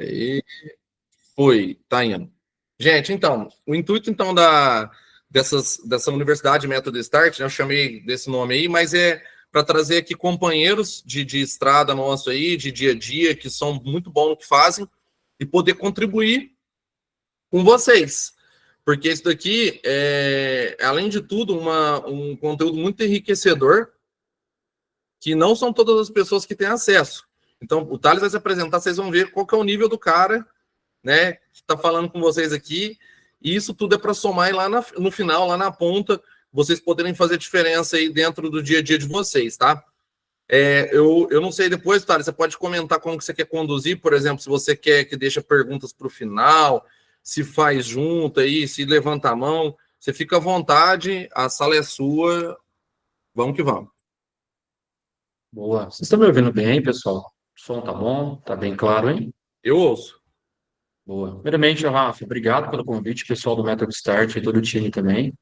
E foi, tá indo. Gente, então, o intuito então dessa Universidade Método Start, né, eu chamei desse nome aí, mas é para trazer aqui companheiros de estrada nosso aí, de dia a dia, que são muito bons no que fazem, e poder contribuir com vocês. Porque isso daqui é, além de tudo, um conteúdo muito enriquecedor, que não são todas as pessoas que têm acesso. Então, o Thales vai se apresentar, vocês vão ver qual que é o nível do cara, né, que está falando com vocês aqui, e isso tudo é para somar e lá no final, lá na ponta, vocês poderem fazer diferença aí dentro do dia a dia de vocês, tá? Eu não sei depois, Thales, você pode comentar como que você quer conduzir, por exemplo, se você quer que deixe perguntas para o final, se faz junto aí, se levanta a mão, você fica à vontade, a sala é sua, vamos que vamos. Boa. Vocês estão me ouvindo bem aí, pessoal? O som tá bom? Tá bem claro, hein? Eu ouço. Boa. Primeiramente, Rafa, obrigado pelo convite, pessoal do Method Start e todo o time também.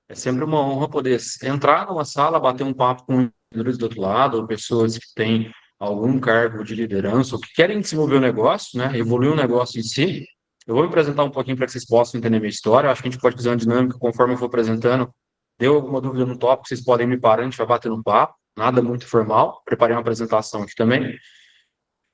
É sempre uma honra poder entrar numa sala, bater um papo com vendedores do outro lado, ou pessoas que têm algum cargo de liderança, ou que querem desenvolver o negócio, né? Evoluir o negócio em si. Eu vou me apresentar um pouquinho para que vocês possam entender minha história. Acho que a gente pode fazer uma dinâmica conforme eu for apresentando. Deu alguma dúvida no tópico, vocês podem me parar, a gente vai bater no papo. Nada muito formal. Preparei uma apresentação aqui também.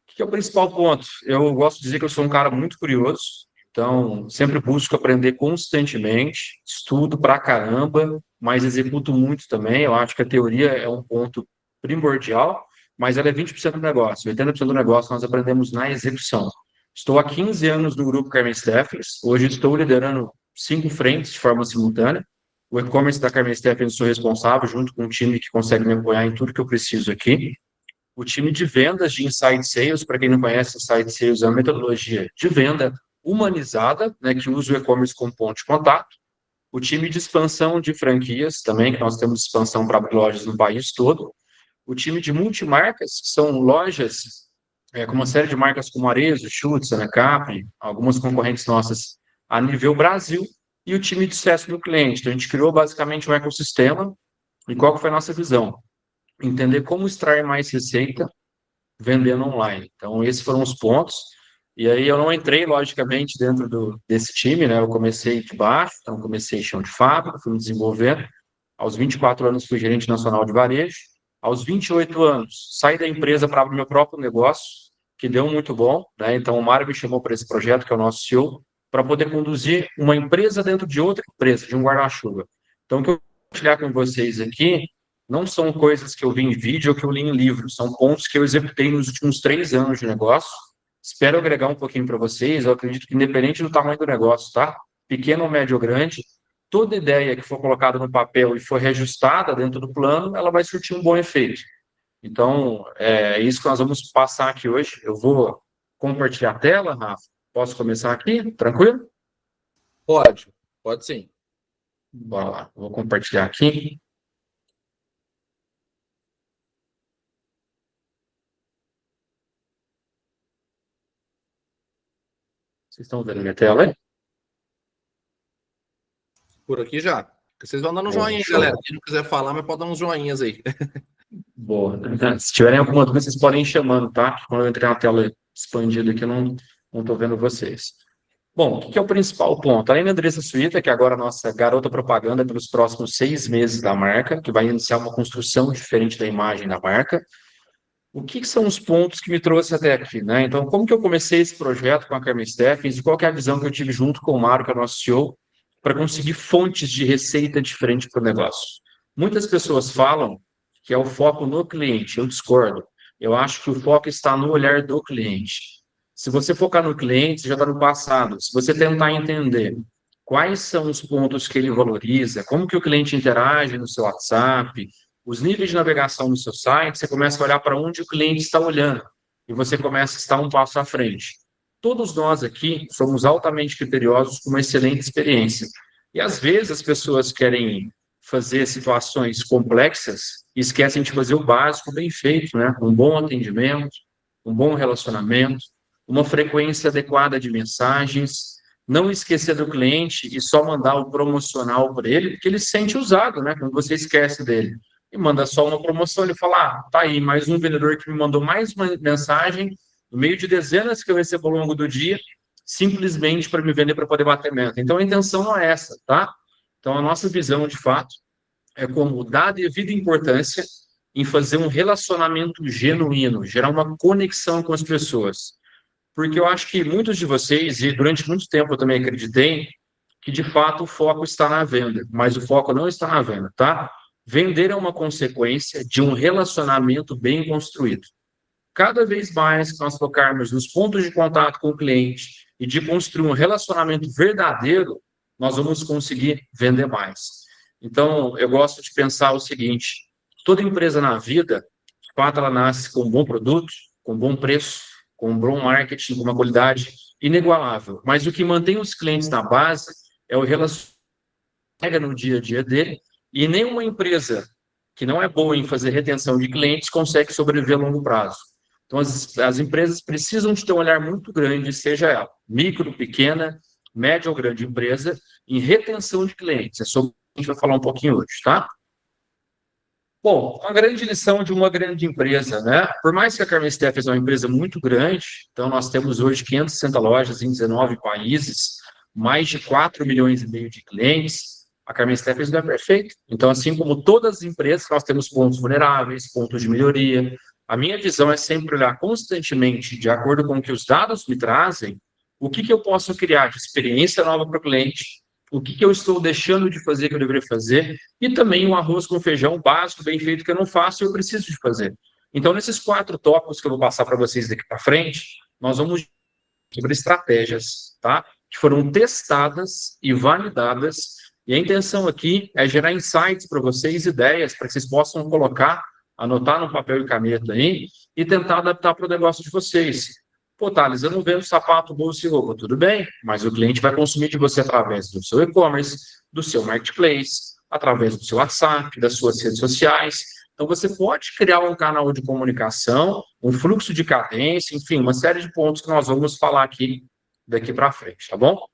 Que é o principal ponto? Eu gosto de dizer que eu sou um cara muito curioso, então sempre busco aprender constantemente, estudo pra caramba, mas executo muito também. Eu acho que a teoria é um ponto primordial, mas ela é 20% do negócio. 80% do negócio nós aprendemos na execução. Estou há 15 anos no grupo Carmen Steffens, hoje estou liderando 5 frentes de forma simultânea. O e-commerce da Carmen Steffens sou responsável, junto com um time que consegue me apoiar em tudo que eu preciso aqui. O time de vendas de Inside Sales, para quem não conhece, Inside Sales é uma metodologia de venda humanizada, né, que usa o e-commerce como ponto de contato. O time de expansão de franquias também, que nós temos expansão para lojas no país todo. O time de multimarcas, que são lojas com uma série de marcas como Arezzo, Schutz, Anacapri, algumas concorrentes nossas a nível Brasil. E o time de sucesso do cliente. Então, a gente criou basicamente um ecossistema. E qual que foi a nossa visão? Entender como extrair mais receita vendendo online. Então, esses foram os pontos. E aí eu não entrei, logicamente, dentro desse time, né? Eu comecei de baixo, então comecei chão de fábrica, fui me desenvolvendo. Aos 24 anos fui gerente nacional de varejo. Aos 28 anos, saí da empresa para abrir meu próprio negócio, que deu muito bom, né? Então, o Mário me chamou para esse projeto, que é o nosso CEO, para poder conduzir uma empresa dentro de outra empresa, de um guarda-chuva. Então, o que eu vou compartilhar com vocês aqui não são coisas que eu vi em vídeo ou que eu li em livro, são pontos que eu executei nos últimos 3 anos de negócio. Espero agregar um pouquinho para vocês. Eu acredito que, independente do tamanho do negócio, tá? Pequeno, médio ou grande, toda ideia que for colocada no papel e for reajustada dentro do plano, ela vai surtir um bom efeito. Então, é isso que nós vamos passar aqui hoje. Eu vou compartilhar a tela, Rafa. Posso começar aqui? Tranquilo? Pode sim. Bora lá. Vou compartilhar aqui. Vocês estão vendo minha tela aí? Por aqui já. Vocês vão dando um Boa, joinha, show. galera. Quem não quiser falar, mas pode dar uns joinhas aí. Boa. Se tiverem alguma dúvida, vocês podem ir chamando, tá? Quando eu entrar na tela expandida aqui, eu não estou vendo vocês. Bom, o que é o principal ponto? Além da Andressa Suíta, que é agora a nossa garota propaganda pelos próximos 6 meses da marca, que vai iniciar uma construção diferente da imagem da marca, o que são os pontos que me trouxe até aqui, né? Então, como que eu comecei esse projeto com a Carmen Steffens e qual que é a visão que eu tive junto com o Mário, que é o nosso CEO, para conseguir fontes de receita diferente para o negócio? Muitas pessoas falam que é o foco no cliente. Eu discordo. Eu acho que o foco está no olhar do cliente. Se você focar no cliente, você já está no passado. Se você tentar entender quais são os pontos que ele valoriza, como que o cliente interage no seu WhatsApp, os níveis de navegação no seu site, você começa a olhar para onde o cliente está olhando e você começa a estar um passo à frente. Todos nós aqui somos altamente criteriosos com uma excelente experiência. E às vezes as pessoas querem fazer situações complexas e esquecem de fazer o básico bem feito, né? Um bom atendimento, um bom relacionamento, uma frequência adequada de mensagens, não esquecer do cliente e só mandar o promocional para ele, porque ele se sente usado, né? Quando você esquece dele e manda só uma promoção, ele fala, tá aí, mais um vendedor que me mandou mais uma mensagem no meio de dezenas que eu recebo ao longo do dia, simplesmente para me vender para poder bater meta. Então, a intenção não é essa, tá? Então, a nossa visão, de fato, é como dar a devida importância em fazer um relacionamento genuíno, gerar uma conexão com as pessoas. Porque eu acho que muitos de vocês, e durante muito tempo eu também acreditei, que de fato o foco está na venda, mas o foco não está na venda, tá? Vender é uma consequência de um relacionamento bem construído. Cada vez mais que nós focarmos nos pontos de contato com o cliente e de construir um relacionamento verdadeiro, nós vamos conseguir vender mais. Então, eu gosto de pensar o seguinte: toda empresa na vida, de fato, ela nasce com um bom produto, com um bom preço, com um bom marketing, com uma qualidade inigualável. Mas o que mantém os clientes na base é o relacionamento no dia a dia dele, e nenhuma empresa que não é boa em fazer retenção de clientes consegue sobreviver a longo prazo. Então, as empresas precisam de ter um olhar muito grande, seja ela micro, pequena, média ou grande empresa, em retenção de clientes. É sobre o que a gente vai falar um pouquinho hoje, tá? Bom, uma grande lição de uma grande empresa, né? Por mais que a Carmen Steffes é uma empresa muito grande, então nós temos hoje 560 lojas em 19 países, mais de 4 milhões e meio de clientes. A Carmen Steffes não é perfeita. Então, assim como todas as empresas, nós temos pontos vulneráveis, pontos de melhoria. A minha visão é sempre olhar constantemente, de acordo com o que os dados me trazem, o que eu posso criar de experiência nova para o cliente, o que eu estou deixando de fazer que eu deveria fazer, e também um arroz com feijão básico, bem feito, que eu não faço e eu preciso de fazer. Então, nesses 4 tópicos que eu vou passar para vocês daqui para frente, nós vamos sobre estratégias, tá? Que foram testadas e validadas, e a intenção aqui é gerar insights para vocês, ideias, para que vocês possam colocar, anotar no papel e caneta aí, e tentar adaptar para o negócio de vocês. Pô, Thales, eu não vendo sapato, bolsa e roupa, tudo bem, mas o cliente vai consumir de você através do seu e-commerce, do seu marketplace, através do seu WhatsApp, das suas redes sociais. Então, você pode criar um canal de comunicação, um fluxo de cadência, enfim, uma série de pontos que nós vamos falar aqui daqui para frente, tá bom?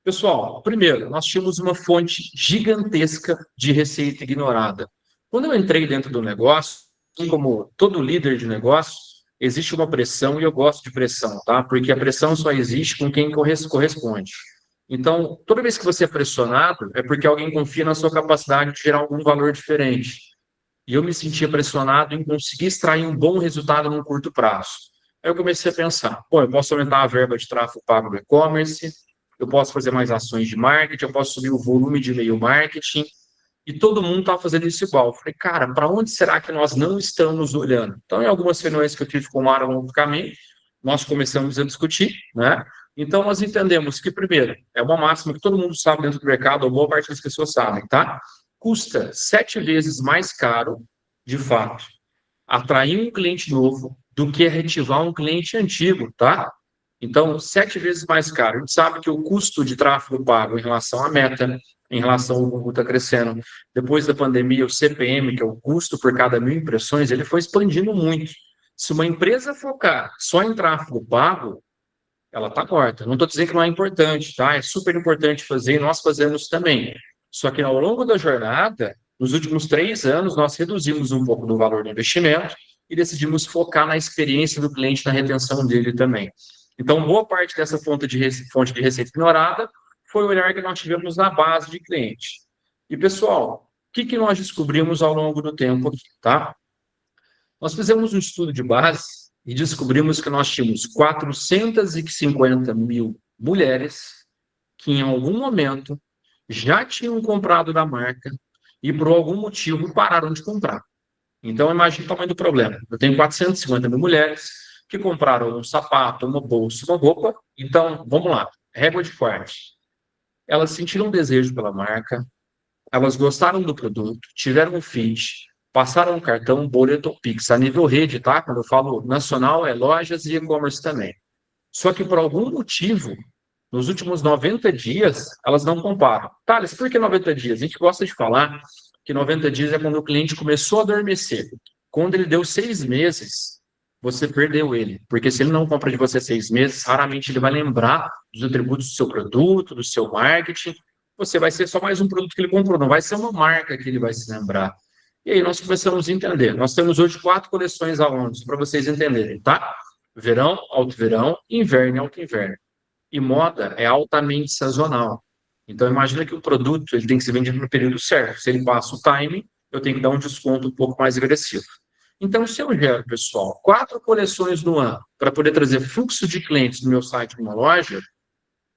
Pessoal, primeiro, nós tínhamos uma fonte gigantesca de receita ignorada. Quando eu entrei dentro do negócio, assim como todo líder de negócio, existe uma pressão e eu gosto de pressão, tá? Porque a pressão só existe com quem corresponde. Então, toda vez que você é pressionado, é porque alguém confia na sua capacidade de gerar algum valor diferente. E eu me sentia pressionado em conseguir extrair um bom resultado num curto prazo. Aí eu comecei a pensar, pô, eu posso aumentar a verba de tráfego pago do e-commerce, eu posso fazer mais ações de marketing, eu posso subir o volume de e-mail marketing, e todo mundo está fazendo isso igual. Eu falei, cara, para onde será que nós não estamos olhando? Então, em algumas reuniões que eu tive com o Mara ao longo do caminho, nós começamos a discutir, né? Então, nós entendemos que, primeiro, é uma máxima que todo mundo sabe dentro do mercado, ou boa parte das pessoas sabem, tá? Custa 7 vezes mais caro, de fato, atrair um cliente novo do que retivar um cliente antigo, tá? Então, 7 vezes mais caro. A gente sabe que o custo de tráfego pago em relação à meta, em relação ao Google está crescendo. Depois da pandemia, o CPM, que é o custo por cada 1.000 impressões, ele foi expandindo muito. Se uma empresa focar só em tráfego pago, ela está morta. Não estou dizendo que não é importante, tá? É super importante fazer e nós fazemos também. Só que ao longo da jornada, nos últimos 3 anos, nós reduzimos um pouco do valor do investimento e decidimos focar na experiência do cliente, na retenção dele também. Então, boa parte dessa fonte de receita ignorada foi o olhar que nós tivemos na base de cliente. E, pessoal, o que nós descobrimos ao longo do tempo aqui, tá? Nós fizemos um estudo de base e descobrimos que nós tínhamos 450 mil mulheres que, em algum momento, já tinham comprado da marca e, por algum motivo, pararam de comprar. Então, imagine o tamanho do problema. Eu tenho 450 mil mulheres que compraram um sapato, uma bolsa, uma roupa. Então, vamos lá. Régua de corte. Elas sentiram um desejo pela marca, elas gostaram do produto, tiveram um fit, passaram um cartão, boleto ou Pix, a nível rede, tá? Quando eu falo nacional, é lojas e e-commerce também. Só que, por algum motivo, nos últimos 90 dias, elas não compraram. Thales, por que 90 dias? A gente gosta de falar que 90 dias é quando o cliente começou a adormecer. Quando ele deu 6 meses, você perdeu ele. Porque se ele não compra de você 6 meses, raramente ele vai lembrar dos atributos do seu produto, do seu marketing. Você vai ser só mais um produto que ele comprou, não vai ser uma marca que ele vai se lembrar. E aí nós começamos a entender. Nós temos hoje 4 coleções ao ano, para vocês entenderem, tá? Verão, alto verão, inverno e alto inverno. E moda é altamente sazonal. Então, imagina que o produto ele tem que ser vendido no período certo. Se ele passa o timing, eu tenho que dar um desconto um pouco mais agressivo. Então, se eu gero, pessoal, 4 coleções no ano para poder trazer fluxo de clientes no meu site, numa loja,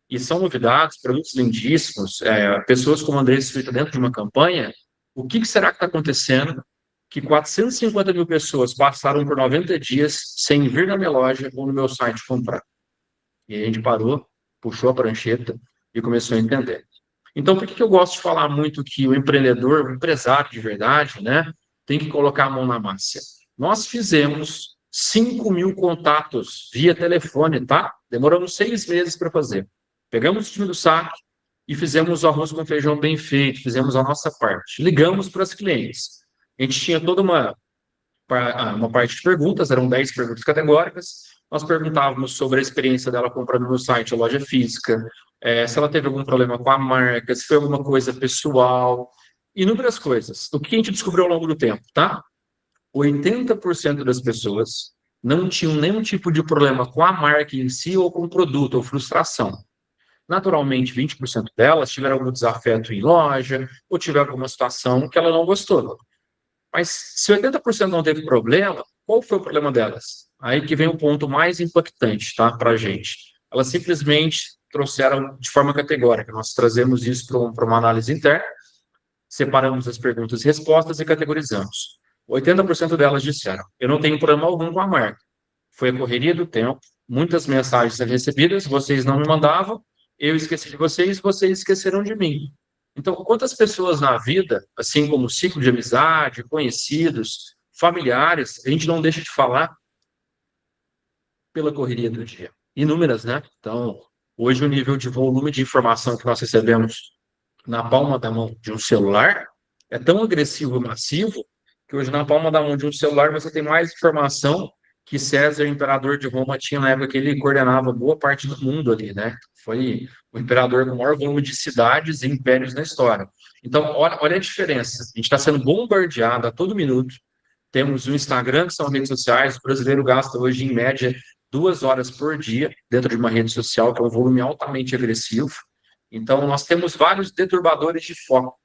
e são novidades, produtos lindíssimos, pessoas como a Andressa Suíta dentro de uma campanha, o que será que está acontecendo que 450 mil pessoas passaram por 90 dias sem vir na minha loja ou no meu site comprar? E aí a gente parou, puxou a prancheta e começou a entender. Então, por que eu gosto de falar muito que o empreendedor, o empresário de verdade, né, tem que colocar a mão na massa? Nós fizemos 5.000 contatos via telefone, tá? Demoramos 6 meses para fazer. Pegamos o time do saque e fizemos o arroz com feijão bem feito, fizemos a nossa parte. Ligamos para as clientes. A gente tinha toda uma parte de perguntas, eram 10 perguntas categóricas. Nós perguntávamos sobre a experiência dela comprando no site, a loja física, se ela teve algum problema com a marca, se foi alguma coisa pessoal, inúmeras coisas. O que a gente descobriu ao longo do tempo, tá? 80% das pessoas não tinham nenhum tipo de problema com a marca em si ou com o produto, ou frustração. Naturalmente, 20% delas tiveram algum desafeto em loja, ou tiveram alguma situação que ela não gostou. Mas se 80% não teve problema, qual foi o problema delas? Aí que vem o ponto mais impactante, tá, para a gente. Elas simplesmente trouxeram de forma categórica. Nós trazemos isso para uma análise interna, separamos as perguntas e respostas e categorizamos. 80% delas disseram: eu não tenho problema algum com a marca. Foi a correria do tempo, muitas mensagens recebidas, vocês não me mandavam, eu esqueci de vocês, vocês esqueceram de mim. Então, quantas pessoas na vida, assim como o ciclo de amizade, conhecidos, familiares, a gente não deixa de falar pela correria do dia? Inúmeras, né? Então, hoje o nível de volume de informação que nós recebemos na palma da mão de um celular é tão agressivo e massivo que hoje na palma da mão de um celular você tem mais informação que César, imperador de Roma, tinha na época que ele coordenava boa parte do mundo ali, né? Foi o imperador com o maior volume de cidades e impérios na história. Então, olha a diferença. A gente está sendo bombardeado a todo minuto. Temos o Instagram, que são redes sociais. O brasileiro gasta hoje, em média, 2 horas por dia dentro de uma rede social, que é um volume altamente agressivo. Então, nós temos vários deturbadores de foco.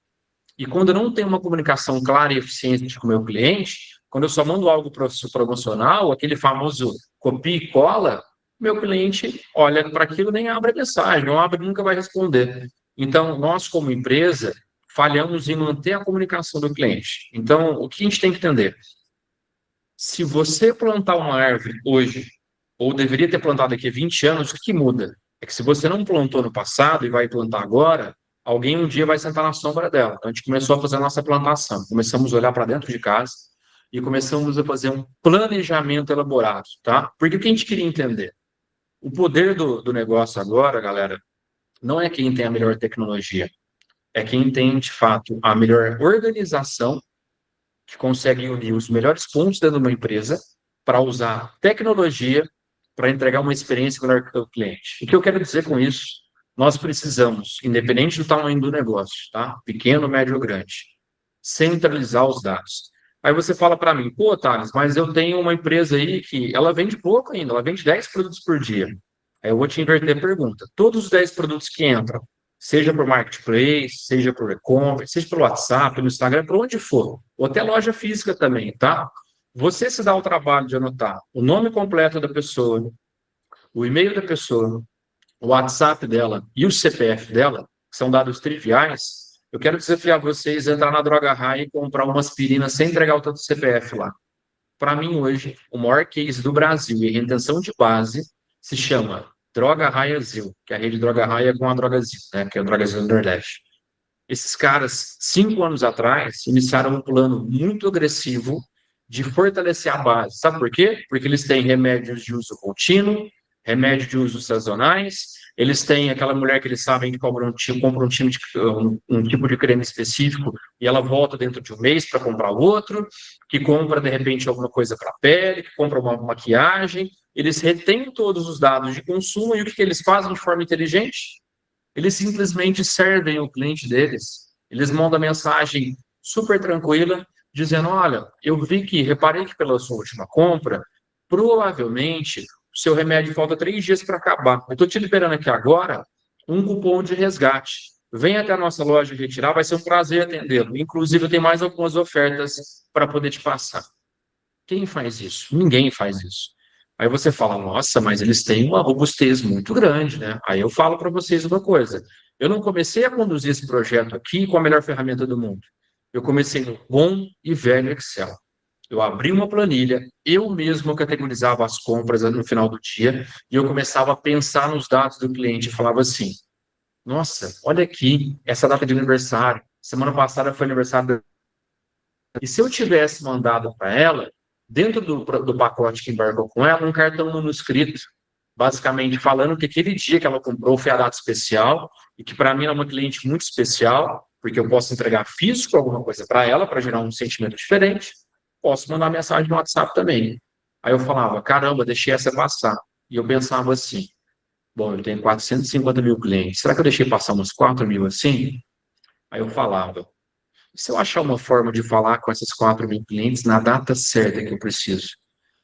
E quando eu não tenho uma comunicação clara e eficiente com o meu cliente, quando eu só mando algo promocional, aquele famoso copia e cola, meu cliente olha para aquilo, nem abre a mensagem, não abre, nunca vai responder. Então, nós, como empresa, falhamos em manter a comunicação do cliente. Então, o que a gente tem que entender? Se você plantar uma árvore hoje, ou deveria ter plantado daqui a 20 anos, o que muda? É que se você não plantou no passado e vai plantar agora, alguém um dia vai sentar na sombra dela. Então, a gente começou a fazer a nossa plantação. Começamos a olhar para dentro de casa e começamos a fazer um planejamento elaborado, tá? Porque o que a gente queria entender? O poder do negócio agora, galera, não é quem tem a melhor tecnologia, é quem tem, de fato, a melhor organização, que consegue unir os melhores pontos dentro de uma empresa para usar tecnologia para entregar uma experiência melhor para o cliente. O que eu quero dizer com isso? Nós precisamos, independente do tamanho do negócio, tá? Pequeno, médio ou grande, centralizar os dados. Aí você fala para mim: pô, Thales, mas eu tenho uma empresa aí que ela vende pouco ainda, ela vende 10 produtos por dia. Aí eu vou te inverter a pergunta. Todos os 10 produtos que entram, seja por marketplace, seja por e-commerce, seja pelo WhatsApp, pelo Instagram, por onde for, ou até loja física também, tá? Você se dá o trabalho de anotar o nome completo da pessoa, o e-mail da pessoa, o WhatsApp dela e o CPF dela, que são dados triviais. Eu quero desafiar vocês a entrar na Droga Raia e comprar uma aspirina sem entregar o tanto CPF lá. Para mim, hoje, o maior case do Brasil em retenção de base se chama Droga Raia Zil, que é a rede Droga Raia com a Droga Zil, né, que é a Droga Zil do Nordeste. Esses caras, 5 anos atrás, iniciaram um plano muito agressivo de fortalecer a base. Sabe por quê? Porque eles têm remédios de uso contínuo, remédios de uso sazonais, eles têm aquela mulher que eles sabem que compra um tipo de creme específico e ela volta dentro de um mês para comprar outro, que compra, de repente, alguma coisa para a pele, que compra uma maquiagem. Eles retêm todos os dados de consumo e o que eles fazem de forma inteligente? Eles simplesmente servem o cliente deles. Eles mandam a mensagem super tranquila: dizendo: olha, reparei que pela sua última compra, provavelmente o seu remédio falta 3 dias para acabar. Eu estou te liberando aqui agora um cupom de resgate. Venha até a nossa loja retirar, vai ser um prazer atendê-lo. Inclusive, eu tenho mais algumas ofertas para poder te passar. Quem faz isso? Ninguém faz isso. Aí você fala: nossa, mas eles têm uma robustez muito grande, né? Aí eu falo para vocês uma coisa: eu não comecei a conduzir esse projeto aqui com a melhor ferramenta do mundo. Eu comecei no bom e velho Excel. Eu abri uma planilha, eu mesmo categorizava as compras no final do dia e eu começava a pensar nos dados do cliente e falava assim: nossa, olha aqui, essa data de aniversário. Semana passada foi aniversário. E se eu tivesse mandado para ela, dentro do pacote que embarcou com ela, um cartão manuscrito, basicamente falando que aquele dia que ela comprou foi a data especial e que para mim é uma cliente muito especial, porque eu posso entregar físico alguma coisa para ela, para gerar um sentimento diferente, posso mandar mensagem no WhatsApp também. Aí eu falava: caramba, deixei essa passar. E eu pensava assim: bom, eu tenho 450 mil clientes, será que eu deixei passar uns 4 mil assim? Aí eu falava: e se eu achar uma forma de falar com esses 4 mil clientes na data certa que eu preciso?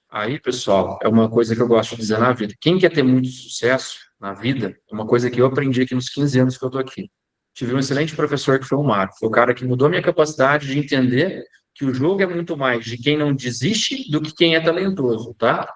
Aí, pessoal, é uma coisa que eu gosto de dizer na vida. Quem quer ter muito sucesso na vida, é uma coisa que eu aprendi aqui nos 15 anos que eu estou aqui. Tive um excelente professor que foi o Marco. Foi o cara que mudou minha capacidade de entender que o jogo é muito mais de quem não desiste do que quem é talentoso, tá?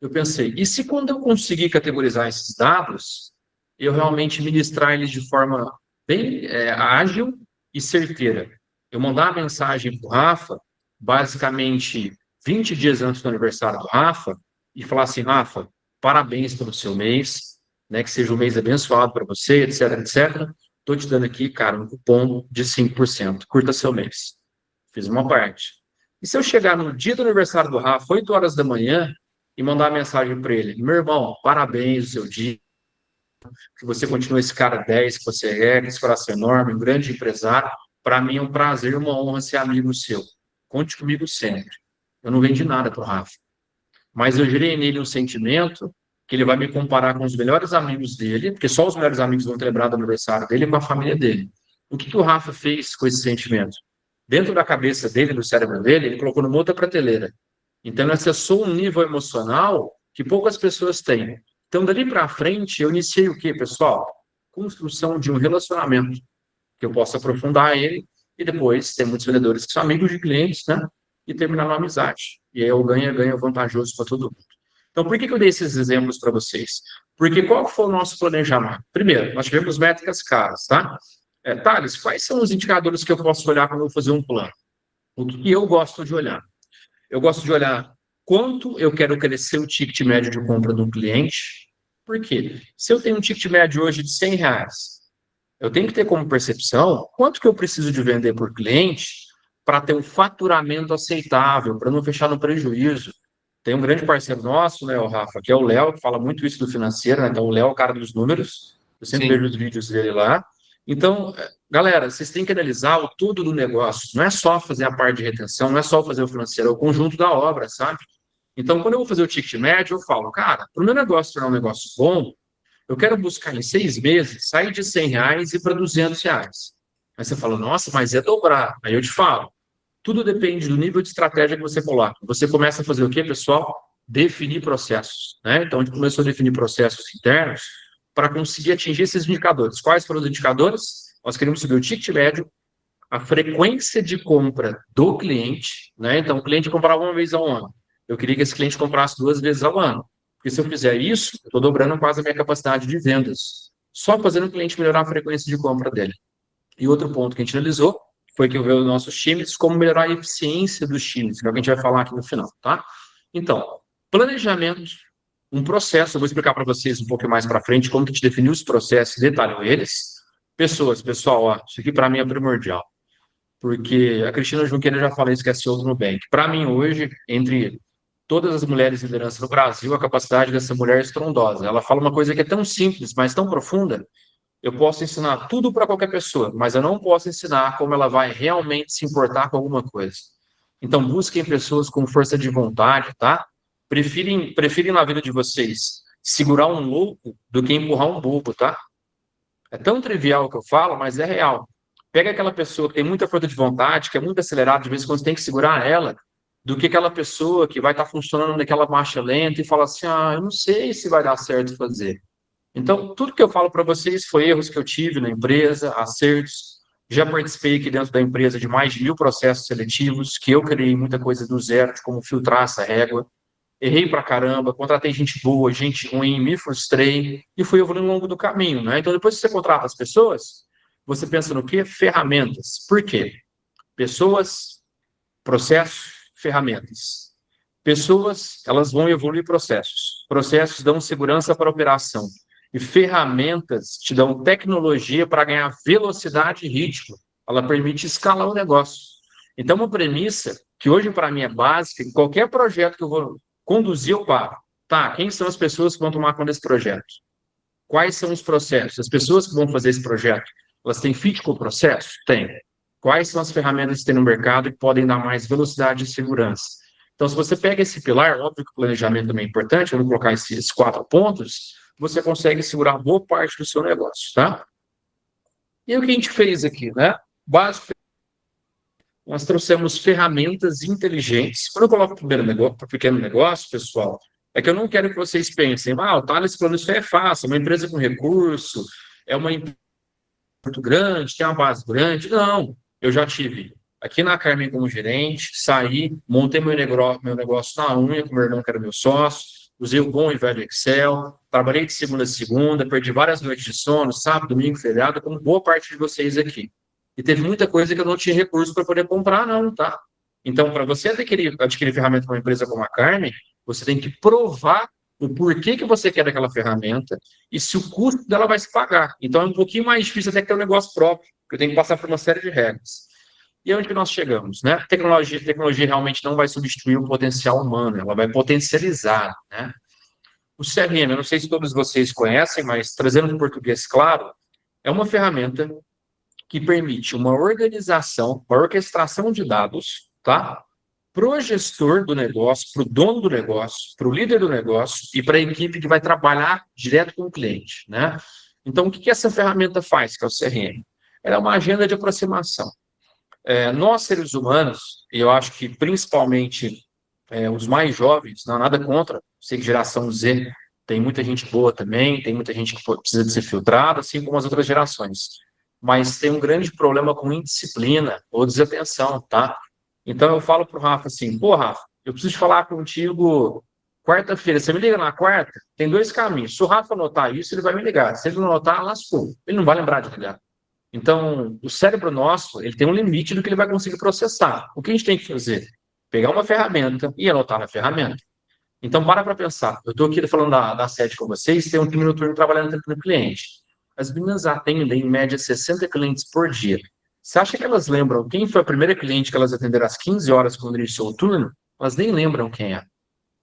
Eu pensei: e se quando eu conseguir categorizar esses dados, eu realmente ministrar eles de forma bem ágil e certeira? Eu mandar a mensagem para o Rafa, basicamente 20 dias antes do aniversário do Rafa, e falar assim: Rafa, parabéns pelo seu mês, né, que seja um mês abençoado para você, etc, etc. Estou te dando aqui, cara, um cupom de 5%. Curta seu mês. Fiz uma parte. E se eu chegar no dia do aniversário do Rafa, 8 horas da manhã, e mandar uma mensagem para ele: meu irmão, parabéns no seu dia, que você continue esse cara 10 que você é, que esse coração enorme, um grande empresário. Para mim é um prazer e uma honra ser amigo seu. Conte comigo sempre. Eu não vendi nada para o Rafa, mas eu gerei nele um sentimento que ele vai me comparar com os melhores amigos dele, porque só os melhores amigos vão lembrar do aniversário dele e com a família dele. O que o Rafa fez com esse sentimento? Dentro da cabeça dele, do cérebro dele, ele colocou numa outra prateleira. Então, ele acessou um nível emocional que poucas pessoas têm. Então, dali para frente, eu iniciei o quê, pessoal? Construção de um relacionamento, que eu possa aprofundar ele, e depois tem muitos vendedores que são amigos de clientes, né? E terminar uma amizade. E aí é o ganha-ganha vantajoso para todo mundo. Então, por que eu dei esses exemplos para vocês? Porque qual foi o nosso planejamento? Primeiro, nós tivemos métricas caras, tá? Thales, quais são os indicadores que eu posso olhar quando eu vou fazer um plano? O que eu gosto de olhar? Eu gosto de olhar quanto eu quero crescer o ticket médio de compra do cliente. Por quê? Se eu tenho um ticket médio hoje de R$ 100, eu tenho que ter como percepção quanto que eu preciso de vender por cliente para ter um faturamento aceitável, para não fechar no prejuízo. Tem um grande parceiro nosso, né, o Rafa, que é o Léo, que fala muito isso do financeiro, né? Então, o Léo é o cara dos números. Eu sempre vejo Sim. os vídeos dele lá. Então, galera, vocês têm que analisar o todo do negócio. Não é só fazer a parte de retenção, não é só fazer o financeiro, é o conjunto da obra, sabe? Então, quando eu vou fazer o ticket médio, eu falo: cara, para o meu negócio tornar um negócio bom, eu quero buscar em 6 meses sair de R$ 100 e ir para R$ 200. Aí você fala: nossa, mas é dobrar. Aí eu te falo: tudo depende do nível de estratégia que você coloca. Você começa a fazer o quê, pessoal? Definir processos, né? Então, a gente começou a definir processos internos para conseguir atingir esses indicadores. Quais foram os indicadores? Nós queríamos subir o ticket médio, a frequência de compra do cliente, né? Então, o cliente comprava uma vez ao ano. Eu queria que esse cliente comprasse 2 vezes ao ano. Porque se eu fizer isso, eu estou dobrando quase a minha capacidade de vendas. Só fazendo o cliente melhorar a frequência de compra dele. E outro ponto que a gente analisou foi que eu vi os nossos times, como melhorar a eficiência dos times, que é o que a gente vai falar aqui no final, tá? Então, planejamento, um processo, eu vou explicar para vocês um pouco mais para frente como que a gente definiu os processos e detalhou eles. Pessoas, pessoal, ó, isso aqui para mim é primordial, porque a Cristina Junqueira já falou isso, que é CEO do Nubank. Para mim, hoje, entre todas as mulheres de liderança no Brasil, a capacidade dessa mulher é estrondosa. Ela fala uma coisa que é tão simples, mas tão profunda. Eu posso ensinar tudo para qualquer pessoa, mas eu não posso ensinar como ela vai realmente se importar com alguma coisa. Então, busquem pessoas com força de vontade, tá? Preferem na vida de vocês segurar um louco do que empurrar um bobo, tá? É tão trivial o que eu falo, mas é real. Pega aquela pessoa que tem muita força de vontade, que é muito acelerada, de vez em quando você tem que segurar ela, do que aquela pessoa que vai estar funcionando naquela marcha lenta e fala assim, eu não sei se vai dar certo fazer. Então, tudo que eu falo para vocês foi erros que eu tive na empresa, acertos. Já participei aqui dentro da empresa de mais de 1.000 processos seletivos, que eu criei muita coisa do zero, de como filtrar essa régua. Errei pra caramba, contratei gente boa, gente ruim, me frustrei e fui evoluindo ao longo do caminho, né? Então, depois que você contrata as pessoas, você pensa no quê? Ferramentas. Por quê? Pessoas, processos, ferramentas. Pessoas, elas vão evoluir processos. Processos dão segurança para a operação. E ferramentas te dão tecnologia para ganhar velocidade e ritmo. Ela permite escalar o negócio. Então, uma premissa que hoje para mim é básica, em qualquer projeto que eu vou conduzir, eu paro. Tá, quem são as pessoas que vão tomar conta desse projeto? Quais são os processos? As pessoas que vão fazer esse projeto, elas têm fit com o processo? Tem. Quais são as ferramentas que tem no mercado que podem dar mais velocidade e segurança? Então, se você pega esse pilar, óbvio que o planejamento também é importante, vamos colocar esses 4 pontos, você consegue segurar boa parte do seu negócio, tá? E o que a gente fez aqui, né? Básico, nós trouxemos ferramentas inteligentes. Quando eu coloco para o pequeno negócio, pessoal, é que eu não quero que vocês pensem, o Thales falando isso é fácil, é uma empresa com recurso, é uma empresa muito grande, tem uma base grande. Não, eu já tive aqui na Carmen como gerente, saí, montei meu negócio na unha, com meu irmão que era meu sócio, usei o bom e velho Excel, trabalhei de segunda a segunda, perdi várias noites de sono, sábado, domingo, feriado, como boa parte de vocês aqui. E teve muita coisa que eu não tinha recurso para poder comprar, não, tá? Então, para você adquirir ferramenta para uma empresa como a Carmen, você tem que provar o porquê que você quer aquela ferramenta e se o custo dela vai se pagar. Então, é um pouquinho mais difícil até que ter um negócio próprio, porque eu tenho que passar por uma série de regras. E onde que nós chegamos, né? Tecnologia realmente não vai substituir o potencial humano, ela vai potencializar, né? O CRM, eu não sei se todos vocês conhecem, mas trazendo em português claro, é uma ferramenta que permite uma organização, uma orquestração de dados, tá? Para o gestor do negócio, para o dono do negócio, para o líder do negócio e para a equipe que vai trabalhar direto com o cliente, né? Então, o que essa ferramenta faz, que é o CRM? Ela é uma agenda de aproximação. Nós, seres humanos, e eu acho que principalmente os mais jovens, não há nada contra, sei que geração Z tem muita gente boa também, tem muita gente que precisa de ser filtrada, assim como as outras gerações. Mas tem um grande problema com indisciplina ou desatenção, tá? Então eu falo pro Rafa assim, pô, Rafa, eu preciso falar contigo quarta-feira, você me liga na quarta? Tem 2 caminhos. Se o Rafa anotar isso, ele vai me ligar. Se ele não anotar, lascou. Ele não vai lembrar de ligar. Então, o cérebro nosso, ele tem um limite do que ele vai conseguir processar. O que a gente tem que fazer? Pegar uma ferramenta e anotar na ferramenta. Então, para pensar. Eu estou aqui falando da sede com vocês, tem um time noturno trabalhando no cliente. As meninas atendem, em média, 60 clientes por dia. Você acha que elas lembram quem foi a primeira cliente que elas atenderam às 15 horas quando iniciou o turno? Elas nem lembram quem é.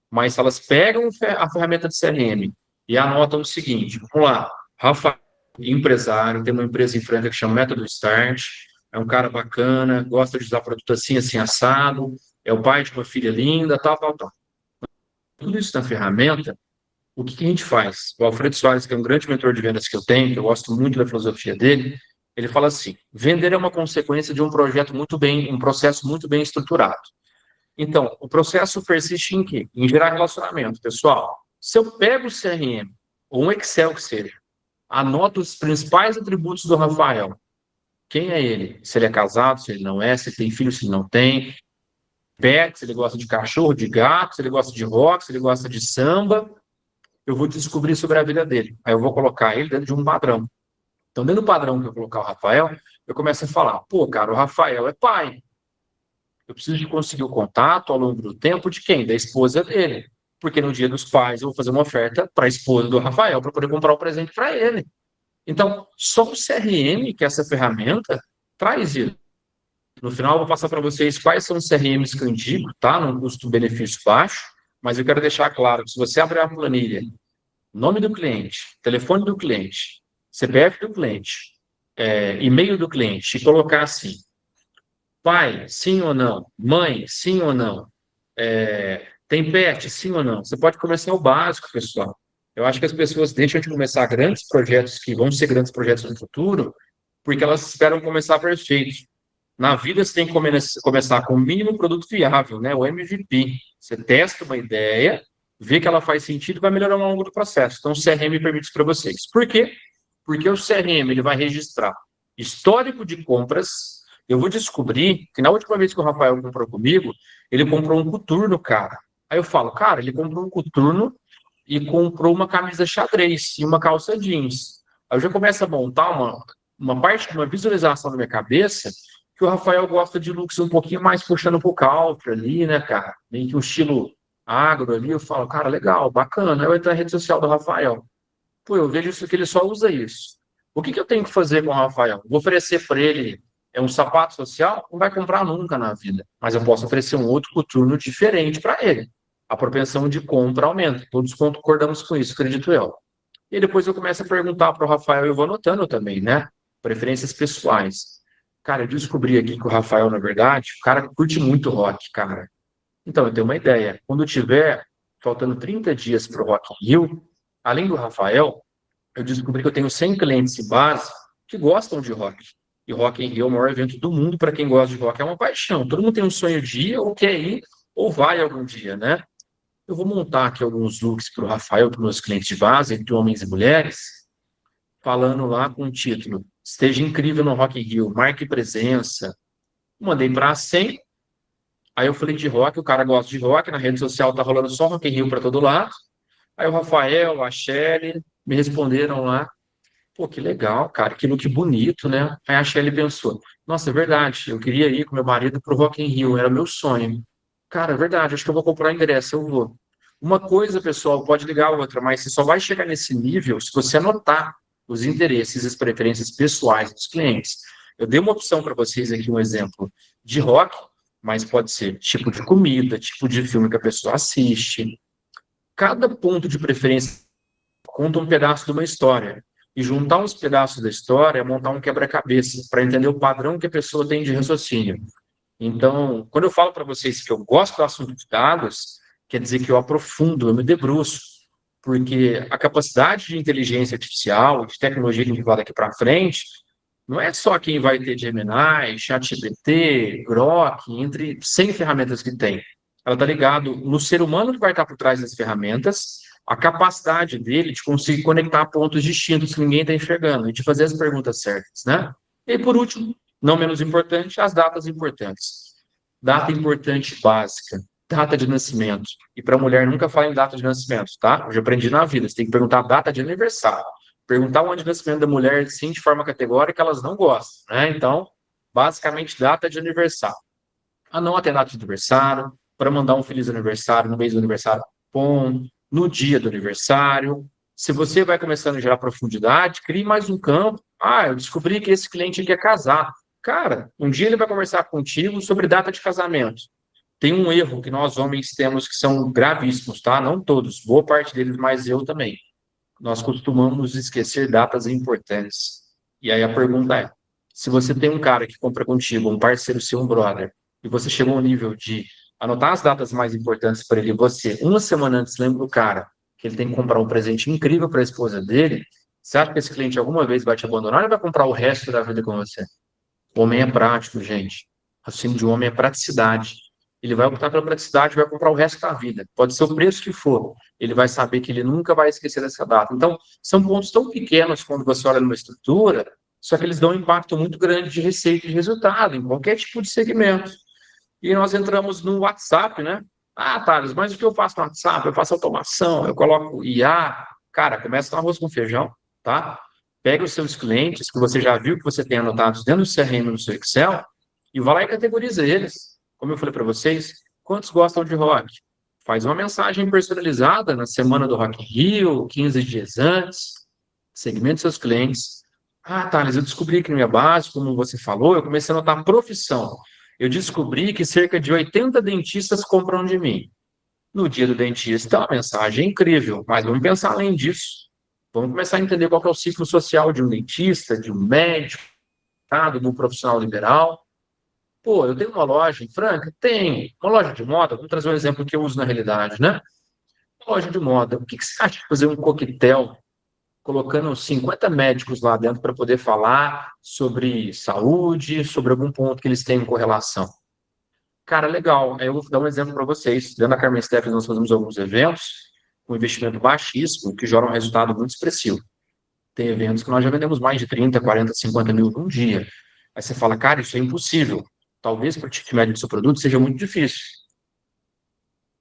Mas elas pegam a ferramenta de CRM e anotam o seguinte, vamos lá, Rafa, empresário, tem uma empresa em Franca que chama Método Start, é um cara bacana, gosta de usar produto assim, assim, assado, é o pai de uma filha linda, tal, tal, tal. Tudo isso na ferramenta, o que a gente faz? O Alfredo Soares, que é um grande mentor de vendas que eu tenho, que eu gosto muito da filosofia dele, ele fala assim, vender é uma consequência de um projeto muito bem, um processo muito bem estruturado. Então, o processo persiste em quê? Em gerar relacionamento. Pessoal, se eu pego o CRM, ou um Excel que seja, anoto os principais atributos do Rafael. Quem é ele? Se ele é casado, se ele não é, se ele tem filho, se ele não tem. Pet, se ele gosta de cachorro, de gato, se ele gosta de rock, se ele gosta de samba. Eu vou descobrir sobre a vida dele. Aí eu vou colocar ele dentro de um padrão. Então, dentro do padrão que eu colocar o Rafael, eu começo a falar, pô, cara, o Rafael é pai. Eu preciso de conseguir o contato ao longo do tempo de quem? Da esposa dele. Porque no dia dos pais eu vou fazer uma oferta para a esposa do Rafael para poder comprar o presente para ele. Então, só o CRM, que é essa ferramenta, traz isso. No final, eu vou passar para vocês quais são os CRMs que eu indico, tá? Num custo-benefício baixo, mas eu quero deixar claro que se você abrir a planilha, nome do cliente, telefone do cliente, CPF do cliente, e-mail do cliente, e colocar assim, pai, sim ou não? Mãe, sim ou não? Tem pet, sim ou não? Você pode começar o básico, pessoal. Eu acho que as pessoas deixam de começar grandes projetos que vão ser grandes projetos no futuro porque elas esperam começar perfeito. Na vida, você tem que começar com o mínimo produto viável, né? O MVP. Você testa uma ideia, vê que ela faz sentido e vai melhorar ao longo do processo. Então, o CRM permite isso para vocês. Por quê? Porque o CRM ele vai registrar histórico de compras. Eu vou descobrir que na última vez que o Rafael comprou comigo, ele comprou um coturno, cara. Aí eu falo, cara, ele comprou um coturno e comprou uma camisa xadrez e uma calça jeans. Aí eu já começo a montar uma parte, uma visualização na minha cabeça que o Rafael gosta de looks um pouquinho mais puxando pro country ali, né, cara? Meio que um estilo agro ali. Eu falo, cara, legal, bacana. Aí eu entro na rede social do Rafael. Pô, eu vejo isso que ele só usa isso. O que que eu tenho que fazer com o Rafael? Vou oferecer para ele um sapato social? Não vai comprar nunca na vida. Mas eu posso oferecer um outro coturno diferente para ele. A propensão de compra aumenta. Todos concordamos com isso, acredito eu. E depois eu começo a perguntar para o Rafael, eu vou anotando também, né? Preferências pessoais. Cara, eu descobri aqui que o Rafael, na verdade, o cara curte muito rock, cara. Então, eu tenho uma ideia. Quando tiver faltando 30 dias para o Rock in Rio, além do Rafael, eu descobri que eu tenho 100 clientes de base que gostam de rock. E Rock in Rio é o maior evento do mundo para quem gosta de rock. É uma paixão. Todo mundo tem um sonho de ir, ou quer ir, ou vai algum dia, né? Eu vou montar aqui alguns looks para o Rafael, para os meus clientes de base, entre homens e mulheres, falando lá com o título Esteja incrível no Rock in Rio, marque presença. Mandei para 100. Aí eu falei de rock, o cara gosta de rock, na rede social tá rolando só Rock in Rio para todo lado. Aí o Rafael, a Shelly me responderam lá. Pô, que legal, cara, que look bonito, né? Aí a Shelly pensou, nossa, é verdade, eu queria ir com meu marido pro Rock in Rio, era meu sonho. Cara, é verdade, acho que eu vou comprar o ingresso, eu vou. Uma coisa, pessoal, pode ligar a outra, mas você só vai chegar nesse nível se você anotar os interesses e as preferências pessoais dos clientes. Eu dei uma opção para vocês aqui, um exemplo de rock, mas pode ser tipo de comida, tipo de filme que a pessoa assiste. Cada ponto de preferência conta um pedaço de uma história. E juntar uns pedaços da história é montar um quebra-cabeça para entender o padrão que a pessoa tem de raciocínio. Então, quando eu falo para vocês que eu gosto do assunto de dados, quer dizer que eu aprofundo, eu me debruço, porque a capacidade de inteligência artificial, de tecnologia que a gente vai daqui para frente, não é só quem vai ter Gemini, ChatGPT, Grok, entre 100 ferramentas que tem. Ela está ligado no ser humano que vai estar por trás das ferramentas, a capacidade dele de conseguir conectar pontos distintos que ninguém está enxergando e de fazer as perguntas certas, né? E por último, não menos importante, as datas importantes. Data importante básica, data de nascimento. E para a mulher nunca fala em data de nascimento, tá? Eu já aprendi na vida, você tem que perguntar a data de aniversário. Perguntar o ano de nascimento da mulher, sim, de forma categórica, elas não gostam, né? Então, basicamente, data de aniversário. Anota a data de aniversário, para mandar um feliz aniversário no mês do aniversário, bom, no dia do aniversário. Se você vai começando a gerar profundidade, crie mais um campo. Ah, eu descobri que esse cliente quer casar. Cara, um dia ele vai conversar contigo sobre data de casamento. Tem um erro que nós homens temos que são gravíssimos, tá? Não todos, boa parte deles, mas eu também. Nós costumamos esquecer datas importantes. E aí a pergunta é: se você tem um cara que compra contigo, um parceiro seu, um brother, e você chegou ao nível de anotar as datas mais importantes para ele, e você, uma semana antes, lembra o cara que ele tem que comprar um presente incrível para a esposa dele, você acha que esse cliente alguma vez vai te abandonar ou vai comprar o resto da vida com você? O homem é prático, gente. O raciocínio de um homem é praticidade. Ele vai optar pela praticidade e vai comprar o resto da vida. Pode ser o preço que for. Ele vai saber que ele nunca vai esquecer dessa data. Então, são pontos tão pequenos quando você olha numa estrutura, só que eles dão um impacto muito grande de receita e de resultado em qualquer tipo de segmento. E nós entramos no WhatsApp, né? Ah, Thales, mas o que eu faço no WhatsApp? Eu faço automação, eu coloco IA. Cara, começa com arroz com feijão, tá? Pega os seus clientes que você já viu que você tem anotados dentro do CRM no seu Excel e vai lá e categoriza eles. Como eu falei para vocês, quantos gostam de rock? Faz uma mensagem personalizada na semana do Rock in Rio, 15 dias antes, segmente seus clientes. Ah, Thales, eu descobri que na minha base, como você falou, eu comecei a anotar profissão. Eu descobri que cerca de 80 dentistas compram de mim. No dia do dentista, é uma mensagem incrível, mas vamos pensar além disso. Vamos começar a entender qual que é o ciclo social de um dentista, de um médico, tá? De um profissional liberal. Pô, eu tenho uma loja em Franca? Tem. Uma loja de moda? Vamos trazer um exemplo que eu uso na realidade, né? Uma loja de moda. O que que você acha de fazer um coquetel colocando 50 médicos lá dentro para poder falar sobre saúde, sobre algum ponto que eles têm em correlação. Cara, legal. Aí eu vou dar um exemplo para vocês. Dentro da Carmen Stephens, nós fazemos alguns eventos com investimento baixíssimo, que geram um resultado muito expressivo. Tem eventos que nós já vendemos mais de 30, 40, 50 mil num dia. Aí você fala, cara, isso é impossível. Talvez para o ticket médio do seu produto seja muito difícil,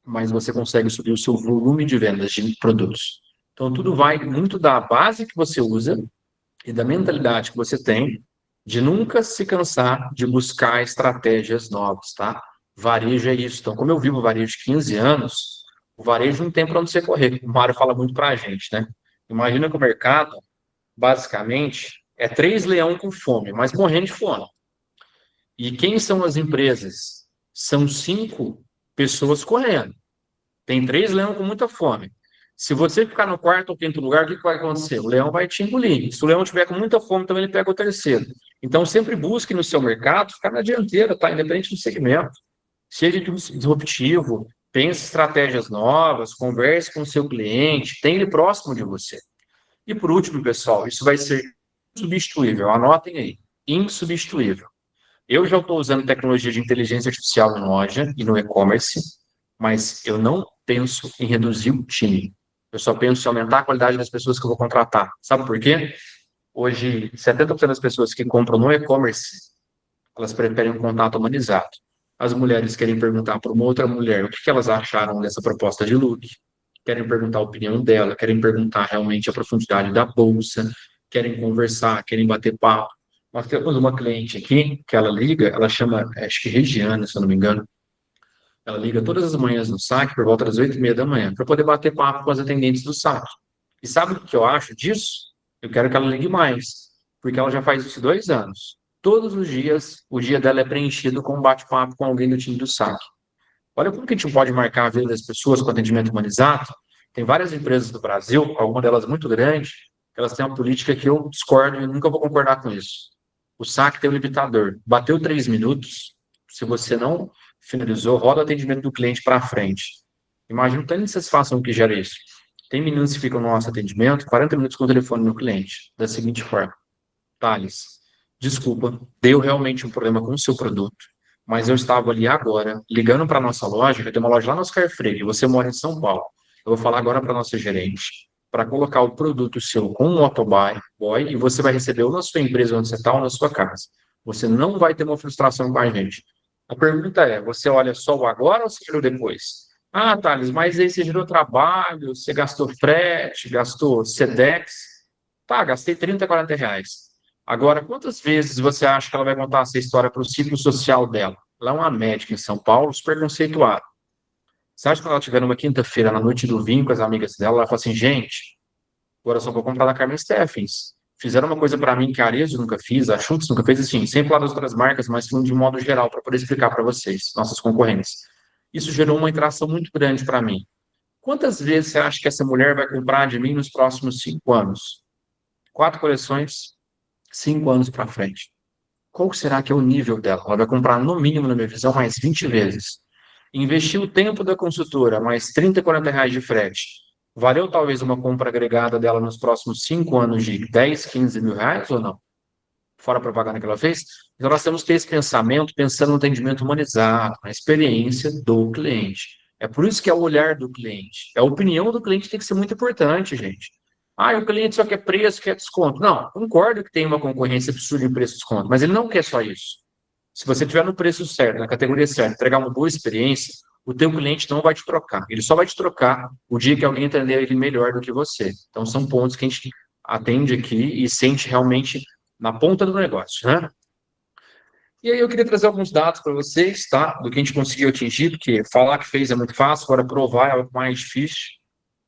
mas você consegue subir o seu volume de vendas de produtos. Então, tudo vai muito da base que você usa e da mentalidade que você tem de nunca se cansar de buscar estratégias novas, tá? Varejo é isso. Então, como eu vivo o varejo de 15 anos, o varejo não tem para onde você correr. O Mário fala muito para a gente, né? Imagina que o mercado, basicamente, é 3 leões com fome, mas morrendo de fome. E quem são as empresas? São 5 pessoas correndo. Tem 3 leões com muita fome. Se você ficar no quarto ou quinto lugar, o que vai acontecer? O leão vai te engolir. Se o leão tiver com muita fome, também ele pega o terceiro. Então, sempre busque no seu mercado ficar na dianteira, tá? Independente do segmento. Seja disruptivo, pense estratégias novas, converse com o seu cliente, tenha ele próximo de você. E por último, pessoal, isso vai ser insubstituível. Anotem aí. Insubstituível. Eu já estou usando tecnologia de inteligência artificial em loja e no e-commerce, mas eu não penso em reduzir o time. Eu só penso em aumentar a qualidade das pessoas que eu vou contratar. Sabe por quê? Hoje, 70% das pessoas que compram no e-commerce, elas preferem um contato humanizado. As mulheres querem perguntar para uma outra mulher o que elas acharam dessa proposta de look, querem perguntar a opinião dela, querem perguntar realmente a profundidade da bolsa, querem conversar, querem bater papo. Nós temos uma cliente aqui que ela liga, ela chama, acho que Regiana, se eu não me engano. Ela liga todas as manhãs no saque, por volta das 8h30 da manhã, para poder bater papo com as atendentes do saque. E sabe o que eu acho disso? Eu quero que ela ligue mais, porque ela já faz isso 2 anos. Todos os dias, o dia dela é preenchido com um bate-papo com alguém do time do saque. Olha como que a gente pode marcar a vida das pessoas com atendimento humanizado. Tem várias empresas do Brasil, algumas delas muito grandes, que elas têm uma política que eu discordo e nunca vou concordar com isso. O saque tem um limitador. Bateu 3 minutos, se você não finalizou, roda o atendimento do cliente para frente. Imagina o tanto de satisfação que gera isso. Tem meninos que ficam no nosso atendimento 40 minutos com o telefone no cliente, da seguinte forma: Thales, desculpa, deu realmente um problema com o seu produto, mas eu estava ali agora, ligando para a nossa loja, que tem uma loja lá no Oscar Freire, e você mora em São Paulo. Eu vou falar agora para a nossa gerente, para colocar o produto seu com um motoboy, e você vai receber ou na sua empresa onde você está ou na sua casa. Você não vai ter uma frustração com a gente. A pergunta é, você olha só o agora ou você olha o depois? Ah, Thales, mas aí você gerou trabalho, você gastou frete, gastou Sedex. Tá, gastei 30, 40 reais. Agora, quantas vezes você acha que ela vai contar essa história para o ciclo social dela? Ela é uma médica em São Paulo, super conceituada. Você acha que ela estiver numa quinta-feira, na noite do vinho, com as amigas dela, ela fala assim, gente, agora eu só vou comprar da Carmen Stephens. Fizeram uma coisa para mim que a Arezzo nunca fiz, a Schutz nunca fez, assim, sem falar das outras marcas, mas falando de modo geral, para poder explicar para vocês, nossos concorrentes. Isso gerou uma interação muito grande para mim. Quantas vezes você acha que essa mulher vai comprar de mim nos próximos 5 anos? 4 coleções, 5 anos para frente. Qual será que é o nível dela? Ela vai comprar, no mínimo, na minha visão, mais 20 vezes. Investir o tempo da consultora, mais 30, 40 reais de frete. Valeu talvez uma compra agregada dela nos próximos 5 anos de 10, 15 mil reais ou não? Fora a propaganda que ela fez? Então nós temos que ter esse pensamento, pensando no atendimento humanizado, na experiência do cliente. É por isso que é o olhar do cliente. A opinião do cliente tem que ser muito importante, gente. Ah, o cliente só quer preço, quer desconto. Não, concordo que tem uma concorrência absurda em preço e desconto, mas ele não quer só isso. Se você tiver no preço certo, na categoria certa, entregar uma boa experiência, o teu cliente não vai te trocar. Ele só vai te trocar o dia que alguém entender ele melhor do que você. Então, são pontos que a gente atende aqui e sente realmente na ponta do negócio, né? E aí eu queria trazer alguns dados para vocês, tá? Do que a gente conseguiu atingir, porque falar que fez é muito fácil, agora provar é algo mais difícil.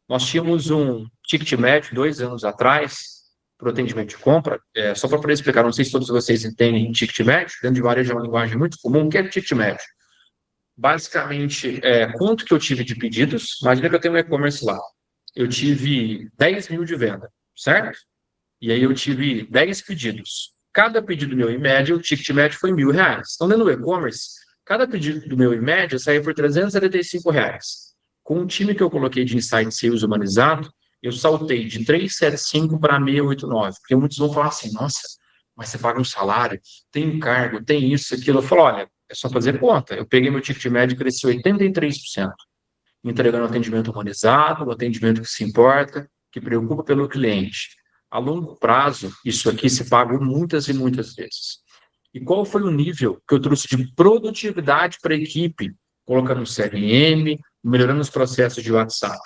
Nós tínhamos um ticket médio 2 anos atrás para o atendimento de compra, só para poder explicar, não sei se todos vocês entendem ticket médio, dentro de varejo é uma linguagem muito comum, que é ticket médio. Basicamente, quanto que eu tive de pedidos, imagina que eu tenho um e-commerce lá, eu tive 10 mil de venda, certo? E aí eu tive 10 pedidos. Cada pedido meu, em média, o ticket médio foi R$ 1.000. Então, dentro do e-commerce, cada pedido do meu, em média, saiu por R$ 375. Com o time que eu coloquei de Insight Sales humanizado, eu saltei de 375 para 689, porque muitos vão falar assim, nossa, mas você paga um salário, tem um cargo, tem isso, aquilo. Eu falo, olha, é só fazer conta. Eu peguei meu ticket médio e cresci 83%, entregando um atendimento humanizado, um atendimento que se importa, que preocupa pelo cliente. A longo prazo, isso aqui se paga muitas e muitas vezes. E qual foi o nível que eu trouxe de produtividade para a equipe, colocando o CRM, melhorando os processos de WhatsApp?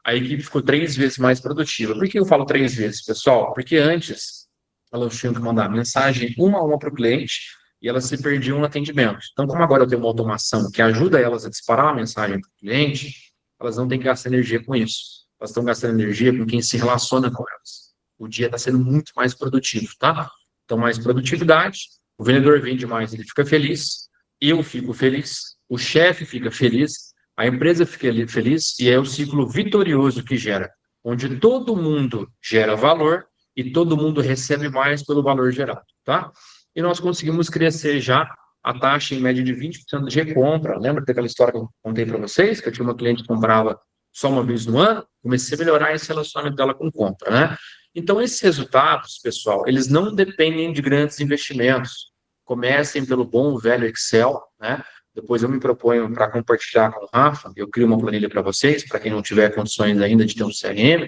A equipe ficou 3 vezes mais produtiva. Por que eu falo 3 vezes, pessoal? Porque antes elas tinham que mandar mensagem uma a uma para o cliente e elas se perdiam no atendimento. Então, como agora eu tenho uma automação que ajuda elas a disparar a mensagem para o cliente, elas não têm que gastar energia com isso. Elas estão gastando energia com quem se relaciona com elas. O dia está sendo muito mais produtivo, tá? Então, mais produtividade, o vendedor vende mais, ele fica feliz, eu fico feliz, o chefe fica feliz, a empresa fica feliz e é o ciclo vitorioso que gera, onde todo mundo gera valor e todo mundo recebe mais pelo valor gerado, tá? E nós conseguimos crescer já a taxa em média de 20% de recompra. Lembra daquela história que eu contei para vocês, que eu tinha uma cliente que comprava só uma vez no ano? Comecei a melhorar esse relacionamento dela com compra, né? Então, esses resultados, pessoal, eles não dependem de grandes investimentos. Comecem pelo bom velho Excel, né? Depois eu me proponho para compartilhar com o Rafa, eu crio uma planilha para vocês, para quem não tiver condições ainda de ter um CRM,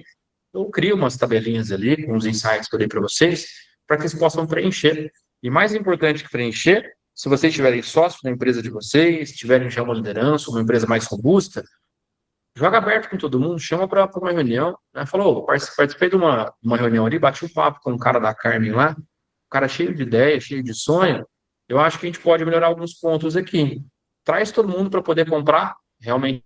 eu crio umas tabelinhas ali com os insights que eu dei para vocês, para que vocês possam preencher. E mais importante que preencher, se vocês tiverem sócio na empresa de vocês, tiverem já uma liderança, uma empresa mais robusta, joga aberto com todo mundo, chama para uma reunião, né? Falou, participei de uma reunião ali, bati um papo com o cara da Carmen lá, o cara cheio de ideia, cheio de sonho. Eu acho que a gente pode melhorar alguns pontos aqui. Traz todo mundo para poder comprar, realmente.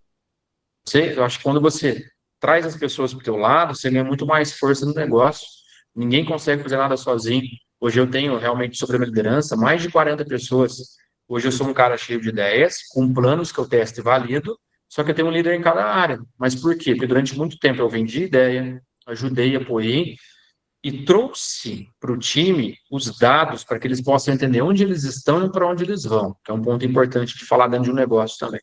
Eu acho que quando você traz as pessoas para o teu lado, você ganha muito mais força no negócio. Ninguém consegue fazer nada sozinho. Hoje eu tenho realmente sobre a minha liderança mais de 40 pessoas. Hoje eu sou um cara cheio de ideias, com planos que eu testo e valido, só que eu tenho um líder em cada área. Mas por quê? Porque durante muito tempo eu vendi ideia, ajudei, apoiei e trouxe para o time os dados para que eles possam entender onde eles estão e para onde eles vão, que é um ponto importante de falar dentro de um negócio também.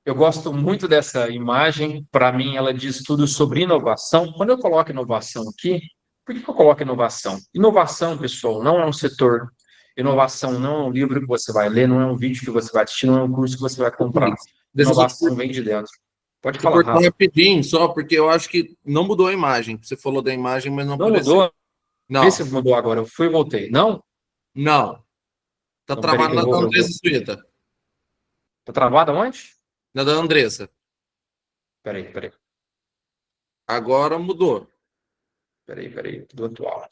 Eu gosto muito dessa imagem, para mim ela diz tudo sobre inovação. Quando eu coloco inovação aqui, por que eu coloco inovação? Inovação, pessoal, não é um setor. Inovação não é um livro que você vai ler, não é um vídeo que você vai assistir, não é um curso que você vai comprar. Deixa eu só te Inovação vem de dentro. Pode falar, cortar Rafa. rapidinho, só porque eu acho que não mudou a imagem. Você falou da imagem, mas não Não apareceu. mudou? Vê se Não, mudou agora. Eu fui e voltei. Não? não. Tá Então, peraí travado que eu na da vou... Andressa Suíta. Tá travado aonde? Na da Andressa. Peraí. Agora mudou. Peraí. Tudo atual.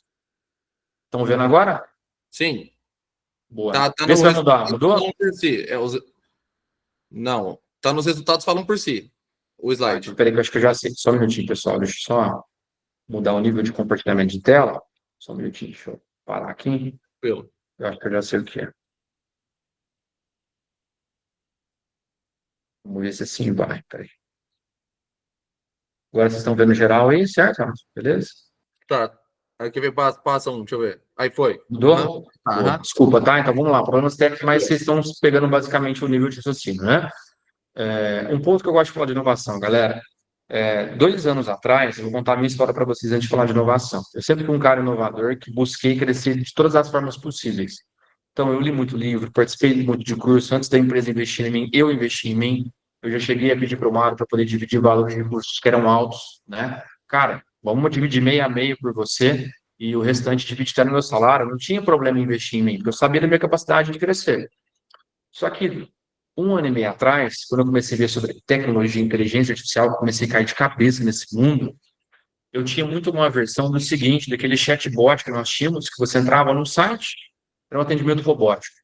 Estão vendo agora? Sim. Boa. Tá Vê no se vai mudar. resultado Mudou? falando por si. Não. Tá nos resultados falando por si. O Tá, então, slide. peraí que eu acho que eu já sei. Só um minutinho, pessoal. Deixa eu só mudar o nível de compartilhamento de tela. Só um minutinho, deixa eu parar aqui. Pelo. Eu acho que eu já sei o que é. Vamos ver se assim vai. Peraí. Agora vocês estão vendo geral aí, certo? Beleza? Tá. Aí que ver, passa um, deixa eu ver. Aí foi. Mudou? Aham. Boa. Aham. Desculpa, tá? Então vamos lá. Problemas técnicos, mas vocês estão pegando basicamente o nível de raciocínio, né? Um ponto que eu gosto de falar de inovação, galera. 2 anos atrás, eu vou contar a minha história para vocês antes de falar de inovação. Eu sempre fui um cara inovador que busquei crescer de todas as formas possíveis. Então, eu li muito livro, participei muito de curso. Antes da empresa investir em mim, eu investi em mim. Eu já cheguei a pedir para o Mário para poder dividir valores de recursos que eram altos, né? Cara, vamos dividir meio a meio por você e o restante divide até no meu salário. Eu não tinha problema em investir em mim, porque eu sabia da minha capacidade de crescer. Só que 1 ano e meio atrás, quando eu comecei a ver sobre tecnologia e inteligência artificial, eu comecei a cair de cabeça nesse mundo, eu tinha muito uma versão do seguinte, daquele chatbot que nós tínhamos, que você entrava no site, era um atendimento robótico.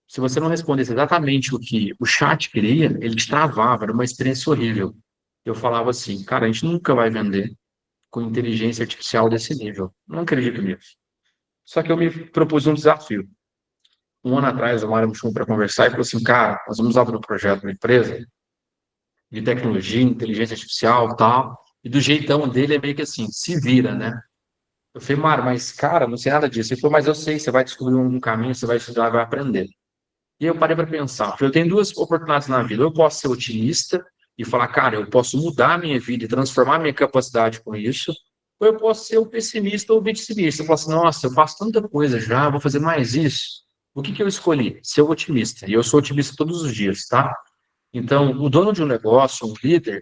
Se você não respondesse exatamente o que o chat queria, ele te travava, era uma experiência horrível. Eu falava assim, cara, a gente nunca vai vender com inteligência artificial desse nível. Não acredito nisso. Só que eu me propus um desafio. 1 ano atrás, o Mário me chamou para conversar e falou assim, cara, nós vamos abrir um projeto na empresa de tecnologia, inteligência artificial e tal, e do jeitão dele é meio que assim, se vira, né? Eu falei, Mário, mas cara, não sei nada disso. Ele falou, mas eu sei, você vai descobrir um caminho, você vai estudar, vai aprender. E eu parei para pensar, eu tenho duas oportunidades na vida, ou eu posso ser otimista e falar, cara, eu posso mudar a minha vida e transformar a minha capacidade com isso, ou eu posso ser o pessimista ou o vitimista. Eu falo assim, nossa, eu faço tanta coisa já, vou fazer mais isso. O que que eu escolhi? Ser o otimista. E eu sou otimista todos os dias, tá? Então, o dono de um negócio, um líder,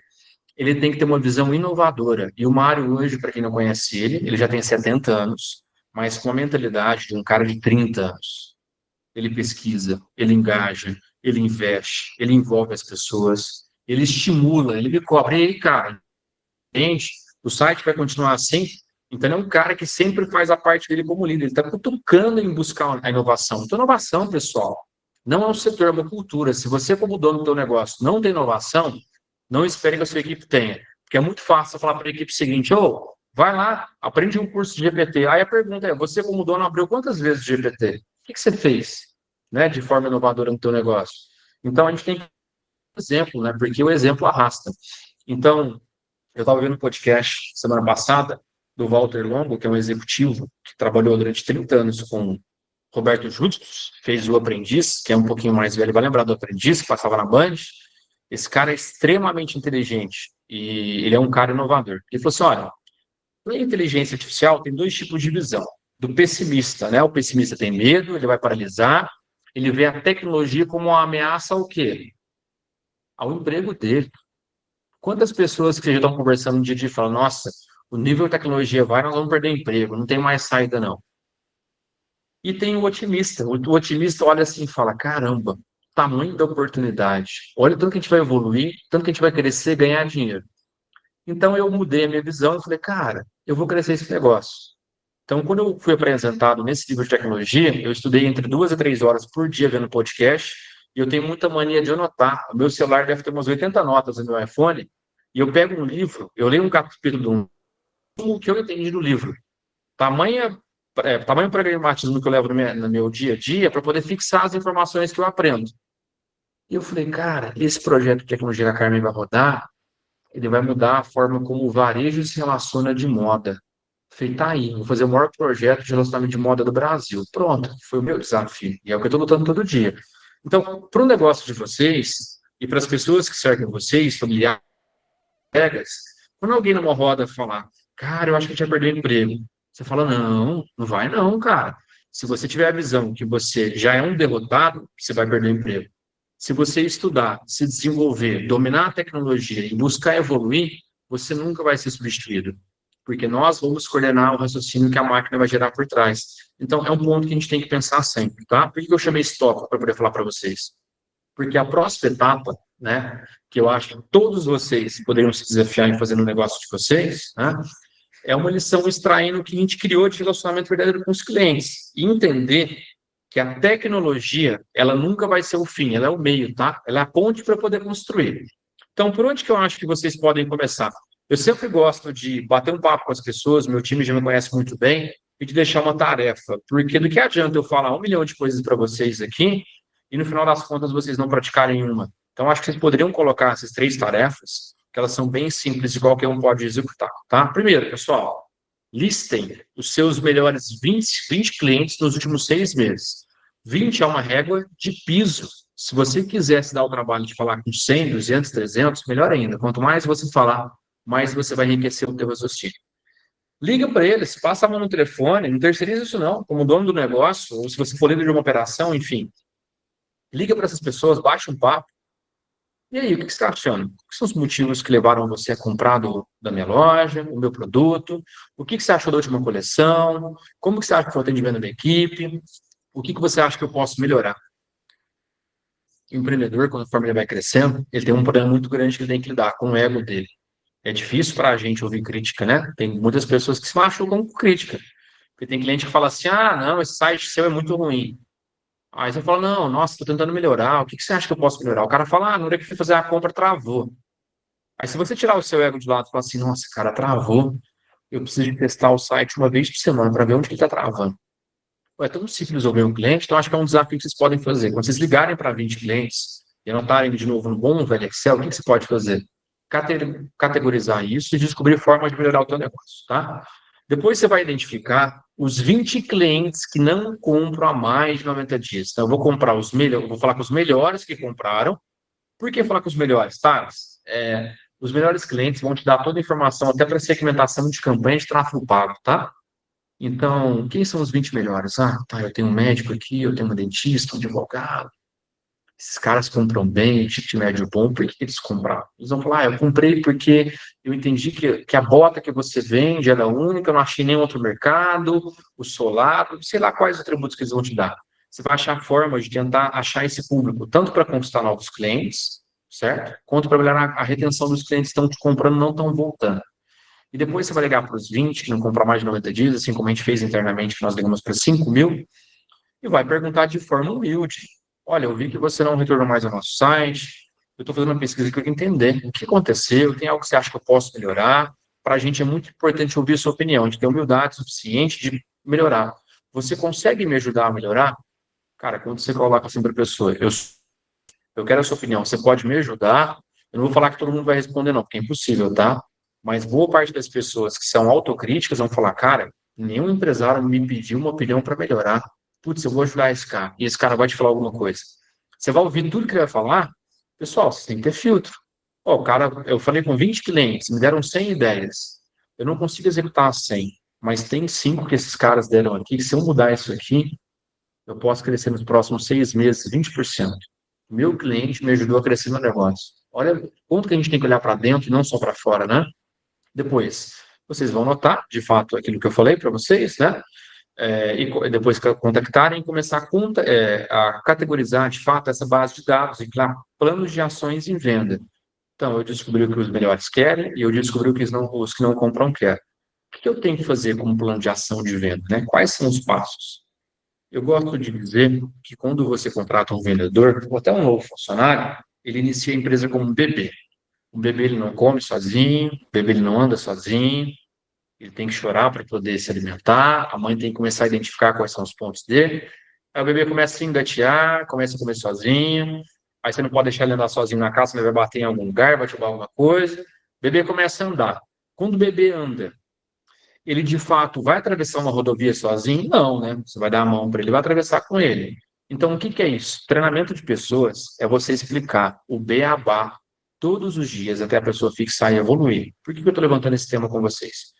ele tem que ter uma visão inovadora. E o Mário hoje, para quem não conhece ele já tem 70 anos, mas com a mentalidade de um cara de 30 anos. Ele pesquisa, ele engaja, ele investe, ele envolve as pessoas, ele estimula, ele me cobra. E aí, cara, gente, o site vai continuar assim? Então, ele é um cara que sempre faz a parte dele como líder. Ele está cutucando em buscar a inovação. Então, inovação, pessoal, não é um setor, é uma cultura. Se você, como dono do seu negócio, não tem inovação, não espere que a sua equipe tenha. Porque é muito fácil falar para a equipe seguinte, ô, vai lá, aprende um curso de GPT. Aí a pergunta é, você como dono abriu quantas vezes de GPT? O que você fez, né, de forma inovadora no teu negócio? Então, a gente tem que ter um exemplo, né, porque o exemplo arrasta. Então, eu estava vendo um podcast semana passada do Walter Longo, que é um executivo que trabalhou durante 30 anos com Roberto Justus, fez o Aprendiz, que é um pouquinho mais velho, vai lembrar do Aprendiz, que passava na Band. Esse cara é extremamente inteligente e ele é um cara inovador. Ele falou assim, olha, na inteligência artificial tem dois tipos de visão. Do pessimista, né? O pessimista tem medo, ele vai paralisar, ele vê a tecnologia como uma ameaça ao quê? Ao emprego dele. Quantas pessoas que já estão conversando no dia a dia falam, nossa, o nível de tecnologia vai, nós vamos perder emprego, não tem mais saída, não. E tem o otimista. O otimista olha assim e fala, caramba, tamanho da oportunidade. Olha o tanto que a gente vai evoluir, tanto que a gente vai crescer, ganhar dinheiro. Então eu mudei a minha visão e falei, cara, eu vou crescer esse negócio. Então, quando eu fui apresentado nesse livro de tecnologia, eu estudei entre 2 a 3 horas por dia vendo podcast, e eu tenho muita mania de anotar. O meu celular deve ter umas 80 notas no meu iPhone, e eu pego um livro, eu leio um capítulo do o que eu entendi do livro. Tamanha, tamanho pragmatismo que eu levo no meu dia a dia para poder fixar as informações que eu aprendo. E eu falei, cara, esse projeto de tecnologia que a Carmen vai rodar, ele vai mudar a forma como o varejo se relaciona de moda. Falei, tá aí, vou fazer o maior projeto de relacionamento de moda do Brasil. Pronto, foi o meu desafio. E é o que eu estou lutando todo dia. Então, para o negócio de vocês e para as pessoas que cercam vocês, familiares, colegas, quando alguém numa roda falar, cara, eu acho que a gente vai perder o emprego, você fala, não, não vai não, cara. Se você tiver a visão que você já é um derrotado, você vai perder o emprego. Se você estudar, se desenvolver, dominar a tecnologia e buscar evoluir, você nunca vai ser substituído. Porque nós vamos coordenar o raciocínio que a máquina vai gerar por trás. Então, é um ponto que a gente tem que pensar sempre, tá? Por que eu chamei esse tópico para poder falar para vocês? Porque a próxima etapa, né, que eu acho que todos vocês poderiam se desafiar em fazer no negócio de vocês, né, é uma lição extraindo o que a gente criou de relacionamento verdadeiro com os clientes. E entender que a tecnologia, ela nunca vai ser o fim, ela é o meio, tá? Ela é a ponte para poder construir. Então, por onde que eu acho que vocês podem começar? Eu sempre gosto de bater um papo com as pessoas, meu time já me conhece muito bem, e de deixar uma tarefa. Porque do que adianta eu falar 1 milhão de coisas para vocês aqui e no final das contas vocês não praticarem uma? Então, acho que vocês poderiam colocar essas 3 tarefas, que elas são bem simples e qualquer um pode executar, tá? Primeiro, pessoal, listem os seus melhores 20 clientes nos últimos 6 meses. 20 é uma régua de piso. Se você quiser se dar o trabalho de falar com 100, 200, 300, melhor ainda. Quanto mais você falar, mais você vai enriquecer o teu raciocínio. Liga para eles, passa a mão no telefone, não terceiriza isso não, como dono do negócio, ou se você for líder de uma operação, enfim. Liga para essas pessoas, bate um papo. E aí, o que você está achando? Quais são os motivos que levaram você a comprar da minha loja, o meu produto? O que você achou da última coleção? Como que você acha que foi o atendimento da minha equipe? O que você acha que eu posso melhorar? O empreendedor, conforme ele vai crescendo, ele tem um problema muito grande que ele tem que lidar com o ego dele. É difícil para a gente ouvir crítica, né? Tem muitas pessoas que se machucam com crítica. Porque tem cliente que fala assim, ah, não, esse site seu é muito ruim. Aí você fala, não, nossa, estou tentando melhorar. O que você acha que eu posso melhorar? O cara fala, ah, na hora que eu fui fazer a compra, travou. Aí se você tirar o seu ego de lado e falar assim, nossa, cara, travou. Eu preciso de testar o site uma vez por semana para ver onde que ele está travando. É tão simples ouvir um cliente, então acho que é um desafio que vocês podem fazer. Quando vocês ligarem para 20 clientes e anotarem de novo no bom velho Excel, o que você pode fazer? Categorizar isso e descobrir formas de melhorar o teu negócio, tá? Depois você vai identificar os 20 clientes que não compram há mais de 90 dias. Então, eu vou comprar os melhores, vou falar com os melhores que compraram. Por que falar com os melhores, tá? Os melhores clientes vão te dar toda a informação, até para segmentação de campanha de tráfego pago, tá? Então, quem são os 20 melhores? Ah, tá, eu tenho um médico aqui, eu tenho um dentista, um advogado. Esses caras compram bem, ticket médio bom, por que eles compraram? Eles vão falar, eu comprei porque eu entendi que a bota que você vende ela é única, eu não achei nenhum outro mercado, o solado, sei lá quais atributos que eles vão te dar. Você vai achar formas de tentar achar esse público, tanto para conquistar novos clientes, certo? Quanto para melhorar a retenção dos clientes que estão te comprando, não estão voltando. E depois você vai ligar para os 20, que não compram mais de 90 dias, assim como a gente fez internamente, que nós ligamos para 5 mil, e vai perguntar de forma humilde. Olha, eu vi que você não retornou mais ao nosso site, eu estou fazendo uma pesquisa que eu quero entender o que aconteceu, tem algo que você acha que eu posso melhorar? Para a gente é muito importante ouvir a sua opinião, a gente ter humildade suficiente de melhorar. Você consegue me ajudar a melhorar? Cara, quando você coloca assim para a pessoa, eu quero a sua opinião, você pode me ajudar? Eu não vou falar que todo mundo vai responder, não, porque é impossível, tá? Mas boa parte das pessoas que são autocríticas vão falar, cara, nenhum empresário me pediu uma opinião para melhorar. Putz, eu vou ajudar esse cara. E esse cara vai te falar alguma coisa. Você vai ouvir tudo que ele vai falar. Pessoal, você tem que ter filtro. Ó, o cara, eu falei com 20 clientes, me deram 100 ideias. Eu não consigo executar as 100, mas tem 5 que esses caras deram aqui, que se eu mudar isso aqui, eu posso crescer nos próximos 6 meses 20%. Meu cliente me ajudou a crescer no negócio. Olha quanto que a gente tem que olhar para dentro e não só para fora, né? Depois, vocês vão notar, de fato, aquilo que eu falei para vocês, né? E depois que contactarem, começar a categorizar, de fato, essa base de dados e criar planos de ações em venda. Então, eu descobri o que os melhores querem e eu descobri o que os que não compram querem. O que eu tenho que fazer como plano de ação de venda, né? Quais são os passos? Eu gosto de dizer que quando você contrata um vendedor, ou até um novo funcionário, ele inicia a empresa como um bebê. O bebê ele não come sozinho, o bebê ele não anda sozinho, ele tem que chorar para poder se alimentar, a mãe tem que começar a identificar quais são os pontos dele. Aí o bebê começa a engatear, começa a comer sozinho, aí você não pode deixar ele andar sozinho na casa, ele vai bater em algum lugar, vai te roubar alguma coisa. O bebê começa a andar. Quando o bebê anda, ele de fato vai atravessar uma rodovia sozinho? Não, né? Você vai dar a mão para ele, vai atravessar com ele. Então, o que que é isso? Treinamento de pessoas é você explicar o beabá todos os dias até a pessoa fixar e evoluir. Por que que eu estou levantando esse tema com vocês?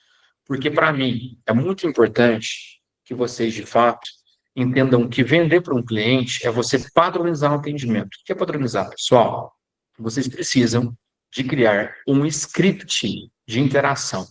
Porque, para mim, é muito importante que vocês, de fato, entendam que vender para um cliente é você padronizar um atendimento. O que é padronizar, pessoal? Vocês precisam de criar um script de interação.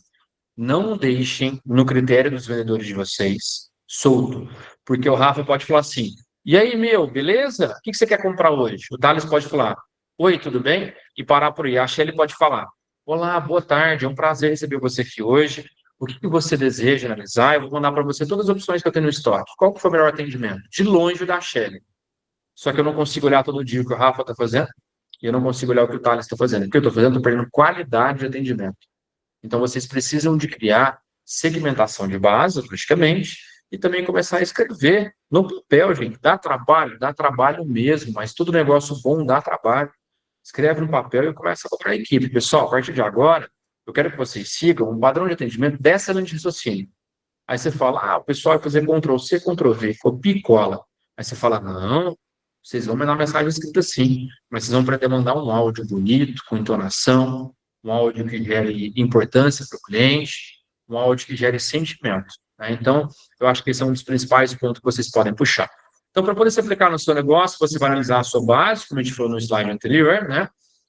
Não deixem no critério dos vendedores de vocês solto, porque o Rafa pode falar assim: e aí, meu, beleza? O que você quer comprar hoje? O Thales pode falar: oi, tudo bem? E parar por aí. A Shelly pode falar: olá, boa tarde, é um prazer receber você aqui hoje. O que você deseja analisar? Eu vou mandar para você todas as opções que eu tenho no estoque. Qual que foi o melhor atendimento? De longe da Shelly. Só que eu não consigo olhar todo dia o que o Rafa está fazendo e eu não consigo olhar o que o Thales está fazendo. O que eu estou fazendo? Estou perdendo qualidade de atendimento. Então, vocês precisam de criar segmentação de base, logicamente, e também começar a escrever no papel, gente. Dá trabalho mesmo, mas todo negócio bom dá trabalho. Escreve no papel e começa a cobrar a equipe. Pessoal, a partir de agora, eu quero que vocês sigam um padrão de atendimento dessa linha de raciocínio. Aí você fala, o pessoal vai fazer Ctrl+C, Ctrl+V, copia e cola. Aí você fala, não, vocês vão mandar mensagem escrita assim, mas vocês vão aprender a mandar um áudio bonito, com entonação, um áudio que gere importância para o cliente, um áudio que gere sentimento. Né? Então, eu acho que esse é um dos principais pontos que vocês podem puxar. Então, para poder se aplicar no seu negócio, você vai analisar a sua base, como a gente falou no slide anterior, né?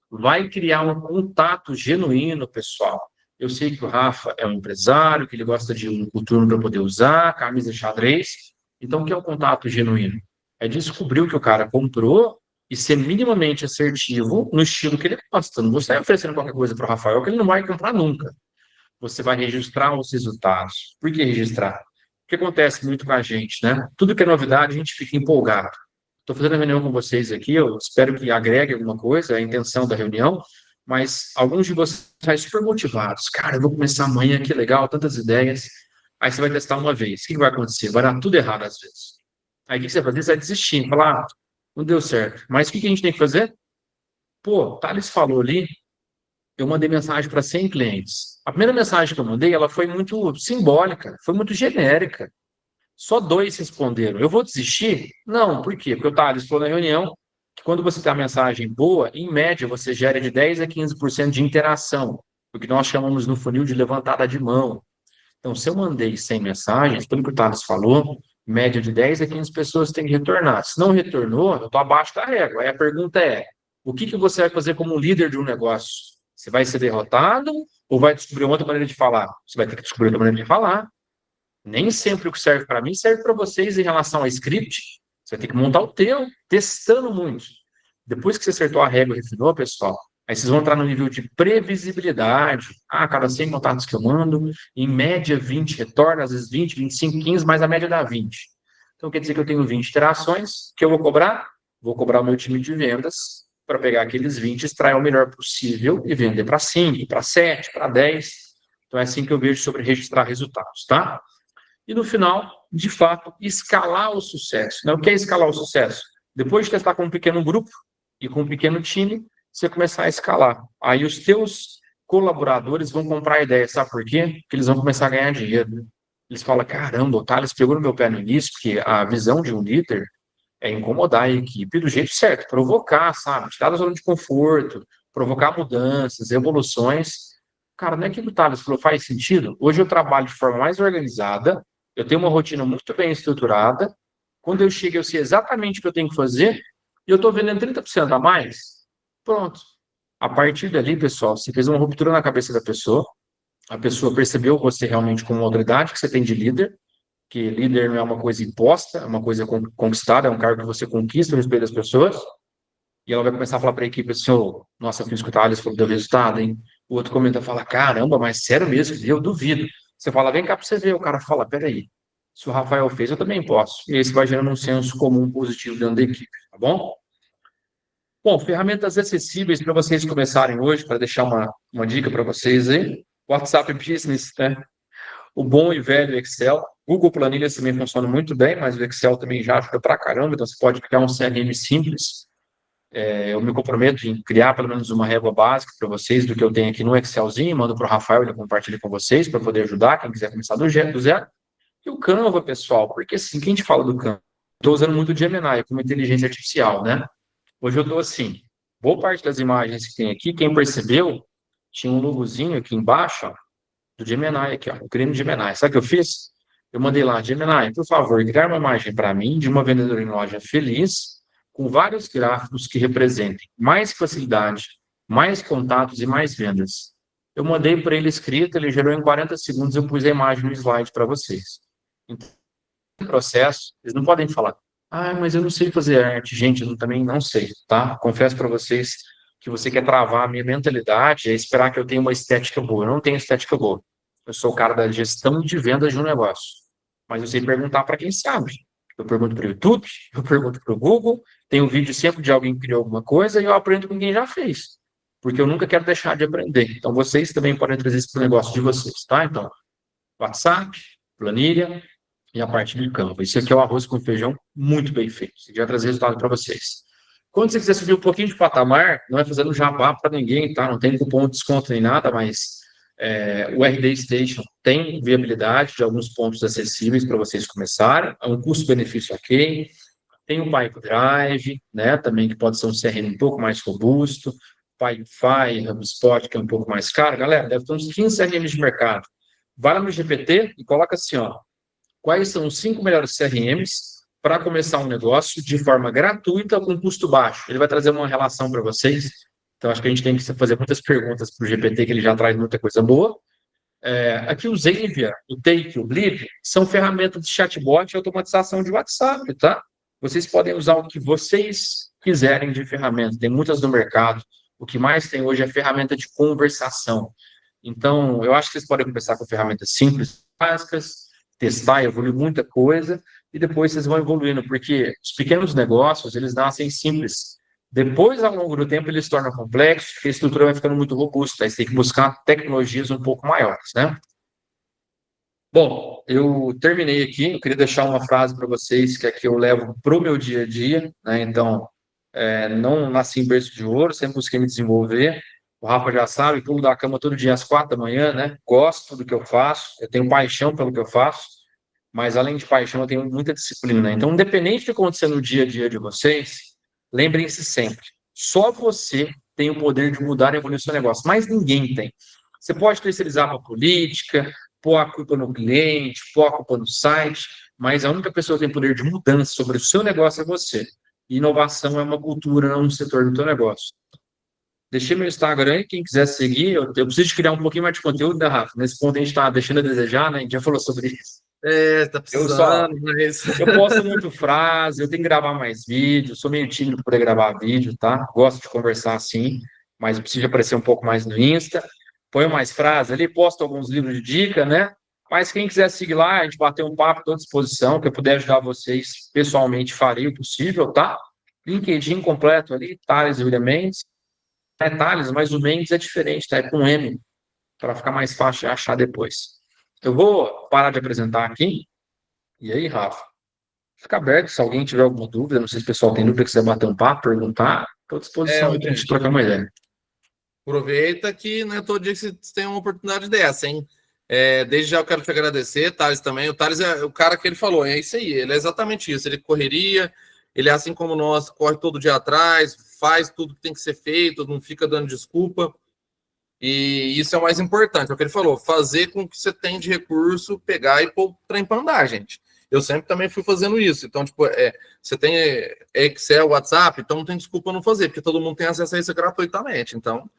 Vai criar um contato genuíno, pessoal. Eu sei que o Rafa é um empresário, que ele gosta de um coturno para poder usar, camisa xadrez. Então, o que é o contato genuíno? É descobrir o que o cara comprou e ser minimamente assertivo no estilo que ele gosta. Não vou sair oferecendo qualquer coisa para o Rafael que ele não vai comprar nunca. Você vai registrar os resultados. Por que registrar? O que acontece muito com a gente, né? Tudo que é novidade, a gente fica empolgado. Estou fazendo a reunião com vocês aqui, eu espero que agregue alguma coisa, é a intenção da reunião, mas alguns de vocês estão super motivados. Cara, eu vou começar amanhã, que legal, tantas ideias. Aí você vai testar uma vez. O que vai acontecer? Vai dar tudo errado às vezes. Aí o que você vai fazer? Você vai desistir, falar, não deu certo. Mas o que a gente tem que fazer? Pô, o Thales falou ali, eu mandei mensagem para 100 clientes. A primeira mensagem que eu mandei, ela foi muito simbólica, foi muito genérica. Só 2 responderam. Eu vou desistir? Não, por quê? Porque o Thales falou na reunião que quando você tem uma mensagem boa, em média, você gera de 10 a 15% de interação, o que nós chamamos no funil de levantada de mão. Então, se eu mandei 100 mensagens, pelo que o Thales falou, média de 10 a 15 pessoas tem que retornar. Se não retornou, eu estou abaixo da régua. Aí a pergunta é, o que que você vai fazer como líder de um negócio? Você vai ser derrotado ou vai descobrir outra maneira de falar? Você vai ter que descobrir outra maneira de falar. Nem sempre o que serve para mim serve para vocês em relação a script. Você vai ter que montar o teu, testando muito. Depois que você acertou a régua e refinou, pessoal, aí vocês vão entrar no nível de previsibilidade. Ah, cada 100 contatos que eu mando, em média 20 retorna, às vezes 20, 25, 15, mas a média dá 20. Então quer dizer que eu tenho 20 interações, que eu vou cobrar? Vou cobrar o meu time de vendas para pegar aqueles 20, extrair o melhor possível e vender para 5, para 7, para 10. Então é assim que eu vejo sobre registrar resultados, tá? E no final, de fato, escalar o sucesso. Né? O que é escalar o sucesso? Depois de testar com um pequeno grupo e com um pequeno time, você começar a escalar. Aí os teus colaboradores vão comprar a ideia, sabe por quê? Porque eles vão começar a ganhar dinheiro. Né? Eles falam, caramba, o Thales pegou no meu pé no início, porque a visão de um líder é incomodar a equipe do jeito certo, provocar, sabe? Tirar da zona de conforto, provocar mudanças, evoluções. Cara, não é que o Thales falou, faz sentido? Hoje eu trabalho de forma mais organizada, eu tenho uma rotina muito bem estruturada. Quando eu chego, eu sei exatamente o que eu tenho que fazer e eu estou vendendo 30% a mais. Pronto. A partir dali, pessoal, você fez uma ruptura na cabeça da pessoa, a pessoa percebeu você realmente como uma autoridade que você tem de líder, que líder não é uma coisa imposta, é uma coisa conquistada, é um cargo que você conquista no respeito das pessoas, e ela vai começar a falar para a equipe assim, oh, nossa, eu fiz escutar, eles falou, deu resultado, hein? O outro comenta, fala, caramba, mas sério mesmo, eu duvido. Você fala, vem cá para você ver, o cara fala, peraí, se o Rafael fez, eu também posso. E aí você vai gerando um senso comum positivo dentro da equipe, tá bom? Bom, ferramentas acessíveis para vocês começarem hoje, para deixar uma dica para vocês aí. WhatsApp Business, né? O bom e velho Excel. Google Planilhas também funciona muito bem, mas o Excel também já ajuda pra caramba, então você pode criar um CRM simples. Eu me comprometo em criar pelo menos uma régua básica para vocês do que eu tenho aqui no Excelzinho, mando para o Rafael, ele compartilha com vocês para poder ajudar quem quiser começar do zero. E o Canva, pessoal, porque assim, quem a gente fala do Canva? Estou usando muito o Gemini como inteligência artificial, né? Hoje eu estou assim, boa parte das imagens que tem aqui, quem percebeu, tinha um logozinho aqui embaixo, ó, do Gemini aqui, ó, o creme Gemini. Sabe o que eu fiz? Eu mandei lá, Gemini, por favor, criar uma imagem para mim de uma vendedora em loja feliz, com vários gráficos que representem mais facilidade, mais contatos e mais vendas. Eu mandei para ele escrito, ele gerou em 40 segundos, eu pus a imagem no slide para vocês. Então, no processo, eles não podem falar, ah, mas eu não sei fazer arte. Gente, eu também não sei, tá? Confesso para vocês que você quer travar a minha mentalidade, é esperar que eu tenha uma estética boa. Eu não tenho estética boa. Eu sou o cara da gestão de vendas de um negócio. Mas eu sei perguntar para quem sabe. Eu pergunto para o YouTube, eu pergunto para o Google, tem um vídeo sempre de alguém que criou alguma coisa e eu aprendo com quem já fez. Porque eu nunca quero deixar de aprender. Então, vocês também podem trazer isso para o negócio de vocês, tá? Então, WhatsApp, planilha e a parte de campo. Isso aqui é o arroz com feijão muito bem feito. Isso aqui vai trazer resultado para vocês. Quando você quiser subir um pouquinho de patamar, não é fazendo jabá para ninguém, tá? Não tem cupom de desconto nem nada, mas o RD Station tem viabilidade de alguns pontos acessíveis para vocês começarem. É um custo-benefício ok. Tem o Pipe Drive, né? Também que pode ser um CRM um pouco mais robusto. Pipefy, HubSpot, que é um pouco mais caro. Galera, deve ter uns 15 CRMs de mercado. Vai lá no GPT e coloca assim, ó. Quais são os 5 melhores CRMs para começar um negócio de forma gratuita com custo baixo? Ele vai trazer uma relação para vocês. Então, acho que a gente tem que fazer muitas perguntas para o GPT, que ele já traz muita coisa boa. Aqui o Zenvia, o Take, o Blip, são ferramentas de chatbot e automatização de WhatsApp, tá? Vocês podem usar o que vocês quiserem de ferramenta. Tem muitas no mercado. O que mais tem hoje é ferramenta de conversação. Então, eu acho que vocês podem começar com ferramentas simples, básicas, testar, evoluir muita coisa, e depois vocês vão evoluindo, porque os pequenos negócios, eles nascem simples. Depois, ao longo do tempo, eles se tornam complexos, porque a estrutura vai ficando muito robusta, aí você tem que buscar tecnologias um pouco maiores, né? Bom, eu terminei aqui, eu queria deixar uma frase para vocês, que é que eu levo para o meu dia a dia, né? Então, não nasci em berço de ouro, sempre busquei me desenvolver. O Rafa já sabe, pulo da cama todo dia às 4 da manhã, né? Gosto do que eu faço, eu tenho paixão pelo que eu faço, mas além de paixão, eu tenho muita disciplina, né? Então, independente do que acontecer no dia a dia de vocês, lembrem-se sempre, só você tem o poder de mudar e evoluir o seu negócio, mas ninguém tem. Você pode terceirizar para a política, pôr a culpa no cliente, pôr a culpa no site, mas a única pessoa que tem poder de mudança sobre o seu negócio é você. E inovação é uma cultura, não um setor do teu negócio. Deixei meu Instagram aí, quem quiser seguir, eu preciso criar um pouquinho mais de conteúdo, né, Rafa? Nesse ponto a gente está deixando a desejar, né? A gente já falou sobre isso. Tá Eu só, precisando, mas. eu posto muito frase, eu tenho que gravar mais vídeos, sou meio tímido para poder gravar vídeo, tá? Gosto de conversar assim, mas eu preciso aparecer um pouco mais no Insta. Ponho mais frases ali, posto alguns livros de dica, né? Mas quem quiser seguir lá, a gente bater um papo, estou à disposição, que eu puder ajudar vocês pessoalmente, farei o possível, tá? LinkedIn completo ali, Thales William Mendes. É Thales, mas o Mendes é diferente, tá? É com M, para ficar mais fácil de achar depois. Eu vou parar de apresentar aqui. E aí, Rafa? Fica aberto, se alguém tiver alguma dúvida, não sei se o pessoal tem dúvida, quiser bater um papo, perguntar, estou à disposição aí para a gente Gente, trocar uma ideia. aproveita que não é todo dia que você tem uma oportunidade dessa, hein? Desde já eu quero te agradecer, Thales também. O Thales é o cara que ele falou, é isso aí, ele é exatamente isso. Ele correria, ele é assim como nós, corre todo dia atrás, faz tudo que tem que ser feito, não fica dando desculpa. E isso é o mais importante, é o que ele falou, fazer com que você tenha de recurso, pegar e pôr o trem para andar, gente. Eu sempre também fui fazendo isso. Então, tipo, você tem Excel, WhatsApp, então não tem desculpa não fazer, porque todo mundo tem acesso a isso gratuitamente. Então,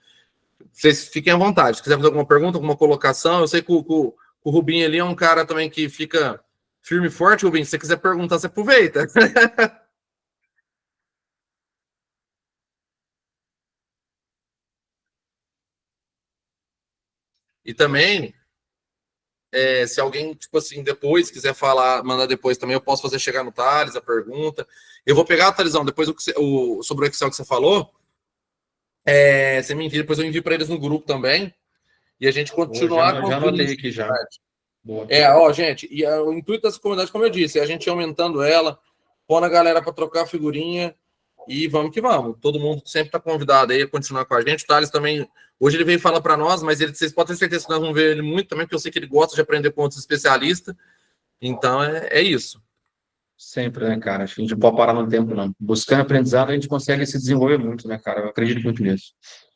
vocês fiquem à vontade. Se quiser fazer alguma pergunta, alguma colocação, eu sei que o Rubinho ali é um cara também que fica firme e forte, Rubinho. Se você quiser perguntar, você aproveita. E também, se alguém, tipo assim, depois quiser falar, mandar depois também, eu posso fazer chegar no Thales a pergunta. Eu vou pegar, Thalisão, depois sobre o Excel que você falou, você me envia, depois eu envio para eles no grupo também, e a gente continuar Já construindo anotei isso. aqui já. Boa. Gente, e o intuito dessa comunidade, como eu disse, é a gente ir aumentando ela, pondo a galera para trocar figurinha e vamos que vamos. Todo mundo sempre está convidado aí a continuar com a gente. O Thales também, hoje ele veio falar para nós, mas vocês podem ter certeza que nós vamos ver ele muito também, porque eu sei que ele gosta de aprender com outros especialistas. Então é isso. Sempre, né, cara? Acho que a gente não pode parar no tempo, não. Buscando aprendizado, a gente consegue se desenvolver muito, né, cara? Eu acredito muito nisso.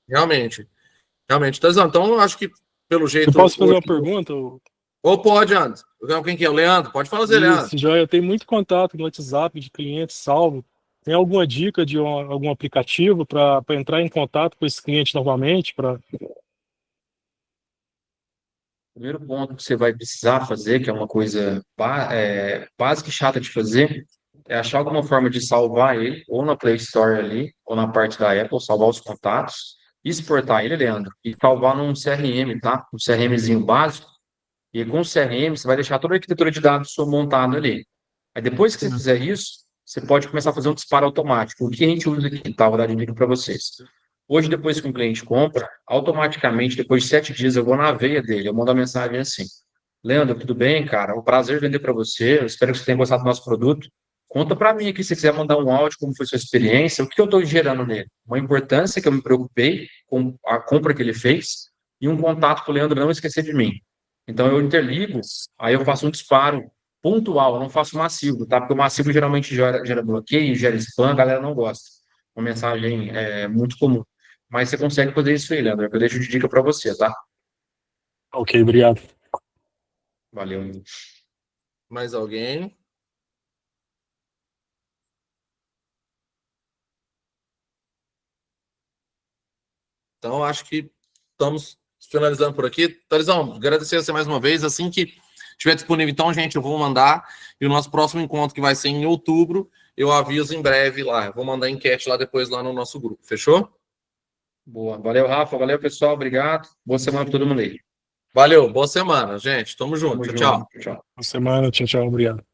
Realmente. Realmente. Thalisão, então eu acho que pelo Eu jeito posso fazer hoje. uma pergunta? Ou pode, Anderson. Quem que é? O Leandro? Pode fazer, Leandro. Isso, já eu tenho muito contato no WhatsApp de clientes salvo. Tem alguma dica de algum aplicativo para entrar em contato com esse cliente novamente? Primeiro ponto que você vai precisar fazer, que é uma coisa básica e chata de fazer, é achar alguma forma de salvar ele, ou na Play Store ali, ou na parte da Apple, salvar os contatos, exportar ele, Leandro, e salvar num CRM, tá? Um CRMzinho básico. E com o CRM, você vai deixar toda a arquitetura de dados sua montada ali. Aí depois que você fizer isso, você pode começar a fazer um disparo automático. O que a gente usa aqui, tá? Vou dar de dica para vocês. Hoje, depois que um cliente compra, automaticamente, depois de 7 dias, eu vou na veia dele, eu mando uma mensagem assim: Leandro, tudo bem, cara? É um prazer vender para você. Eu espero que você tenha gostado do nosso produto. Conta para mim aqui, se quiser mandar um áudio, como foi sua experiência, o que eu estou gerando nele. Uma importância que eu me preocupei com a compra que ele fez e um contato para o Leandro não esquecer de mim. Então, eu interligo, aí eu faço um disparo pontual, eu não faço massivo, tá? Porque o massivo geralmente gera bloqueio, gera spam, a galera não gosta. Uma mensagem muito comum. Mas você consegue fazer isso aí, Leandro. Eu deixo de dica para você, tá? Ok, obrigado. Valeu. Mais alguém? Então, acho que estamos finalizando por aqui. Thalisão, agradecer a você mais uma vez. Assim que estiver disponível, então, gente, eu vou mandar. E o nosso próximo encontro, que vai ser em outubro, eu aviso em breve lá. Eu vou mandar enquete lá depois lá no nosso grupo. Fechou? Boa. Valeu, Rafa. Valeu, pessoal. Obrigado. Boa semana para todo mundo aí. Valeu, boa semana, gente. Tamo junto. Tamo Tchau, tchau. junto. Tchau. Boa semana, tchau, tchau, obrigado.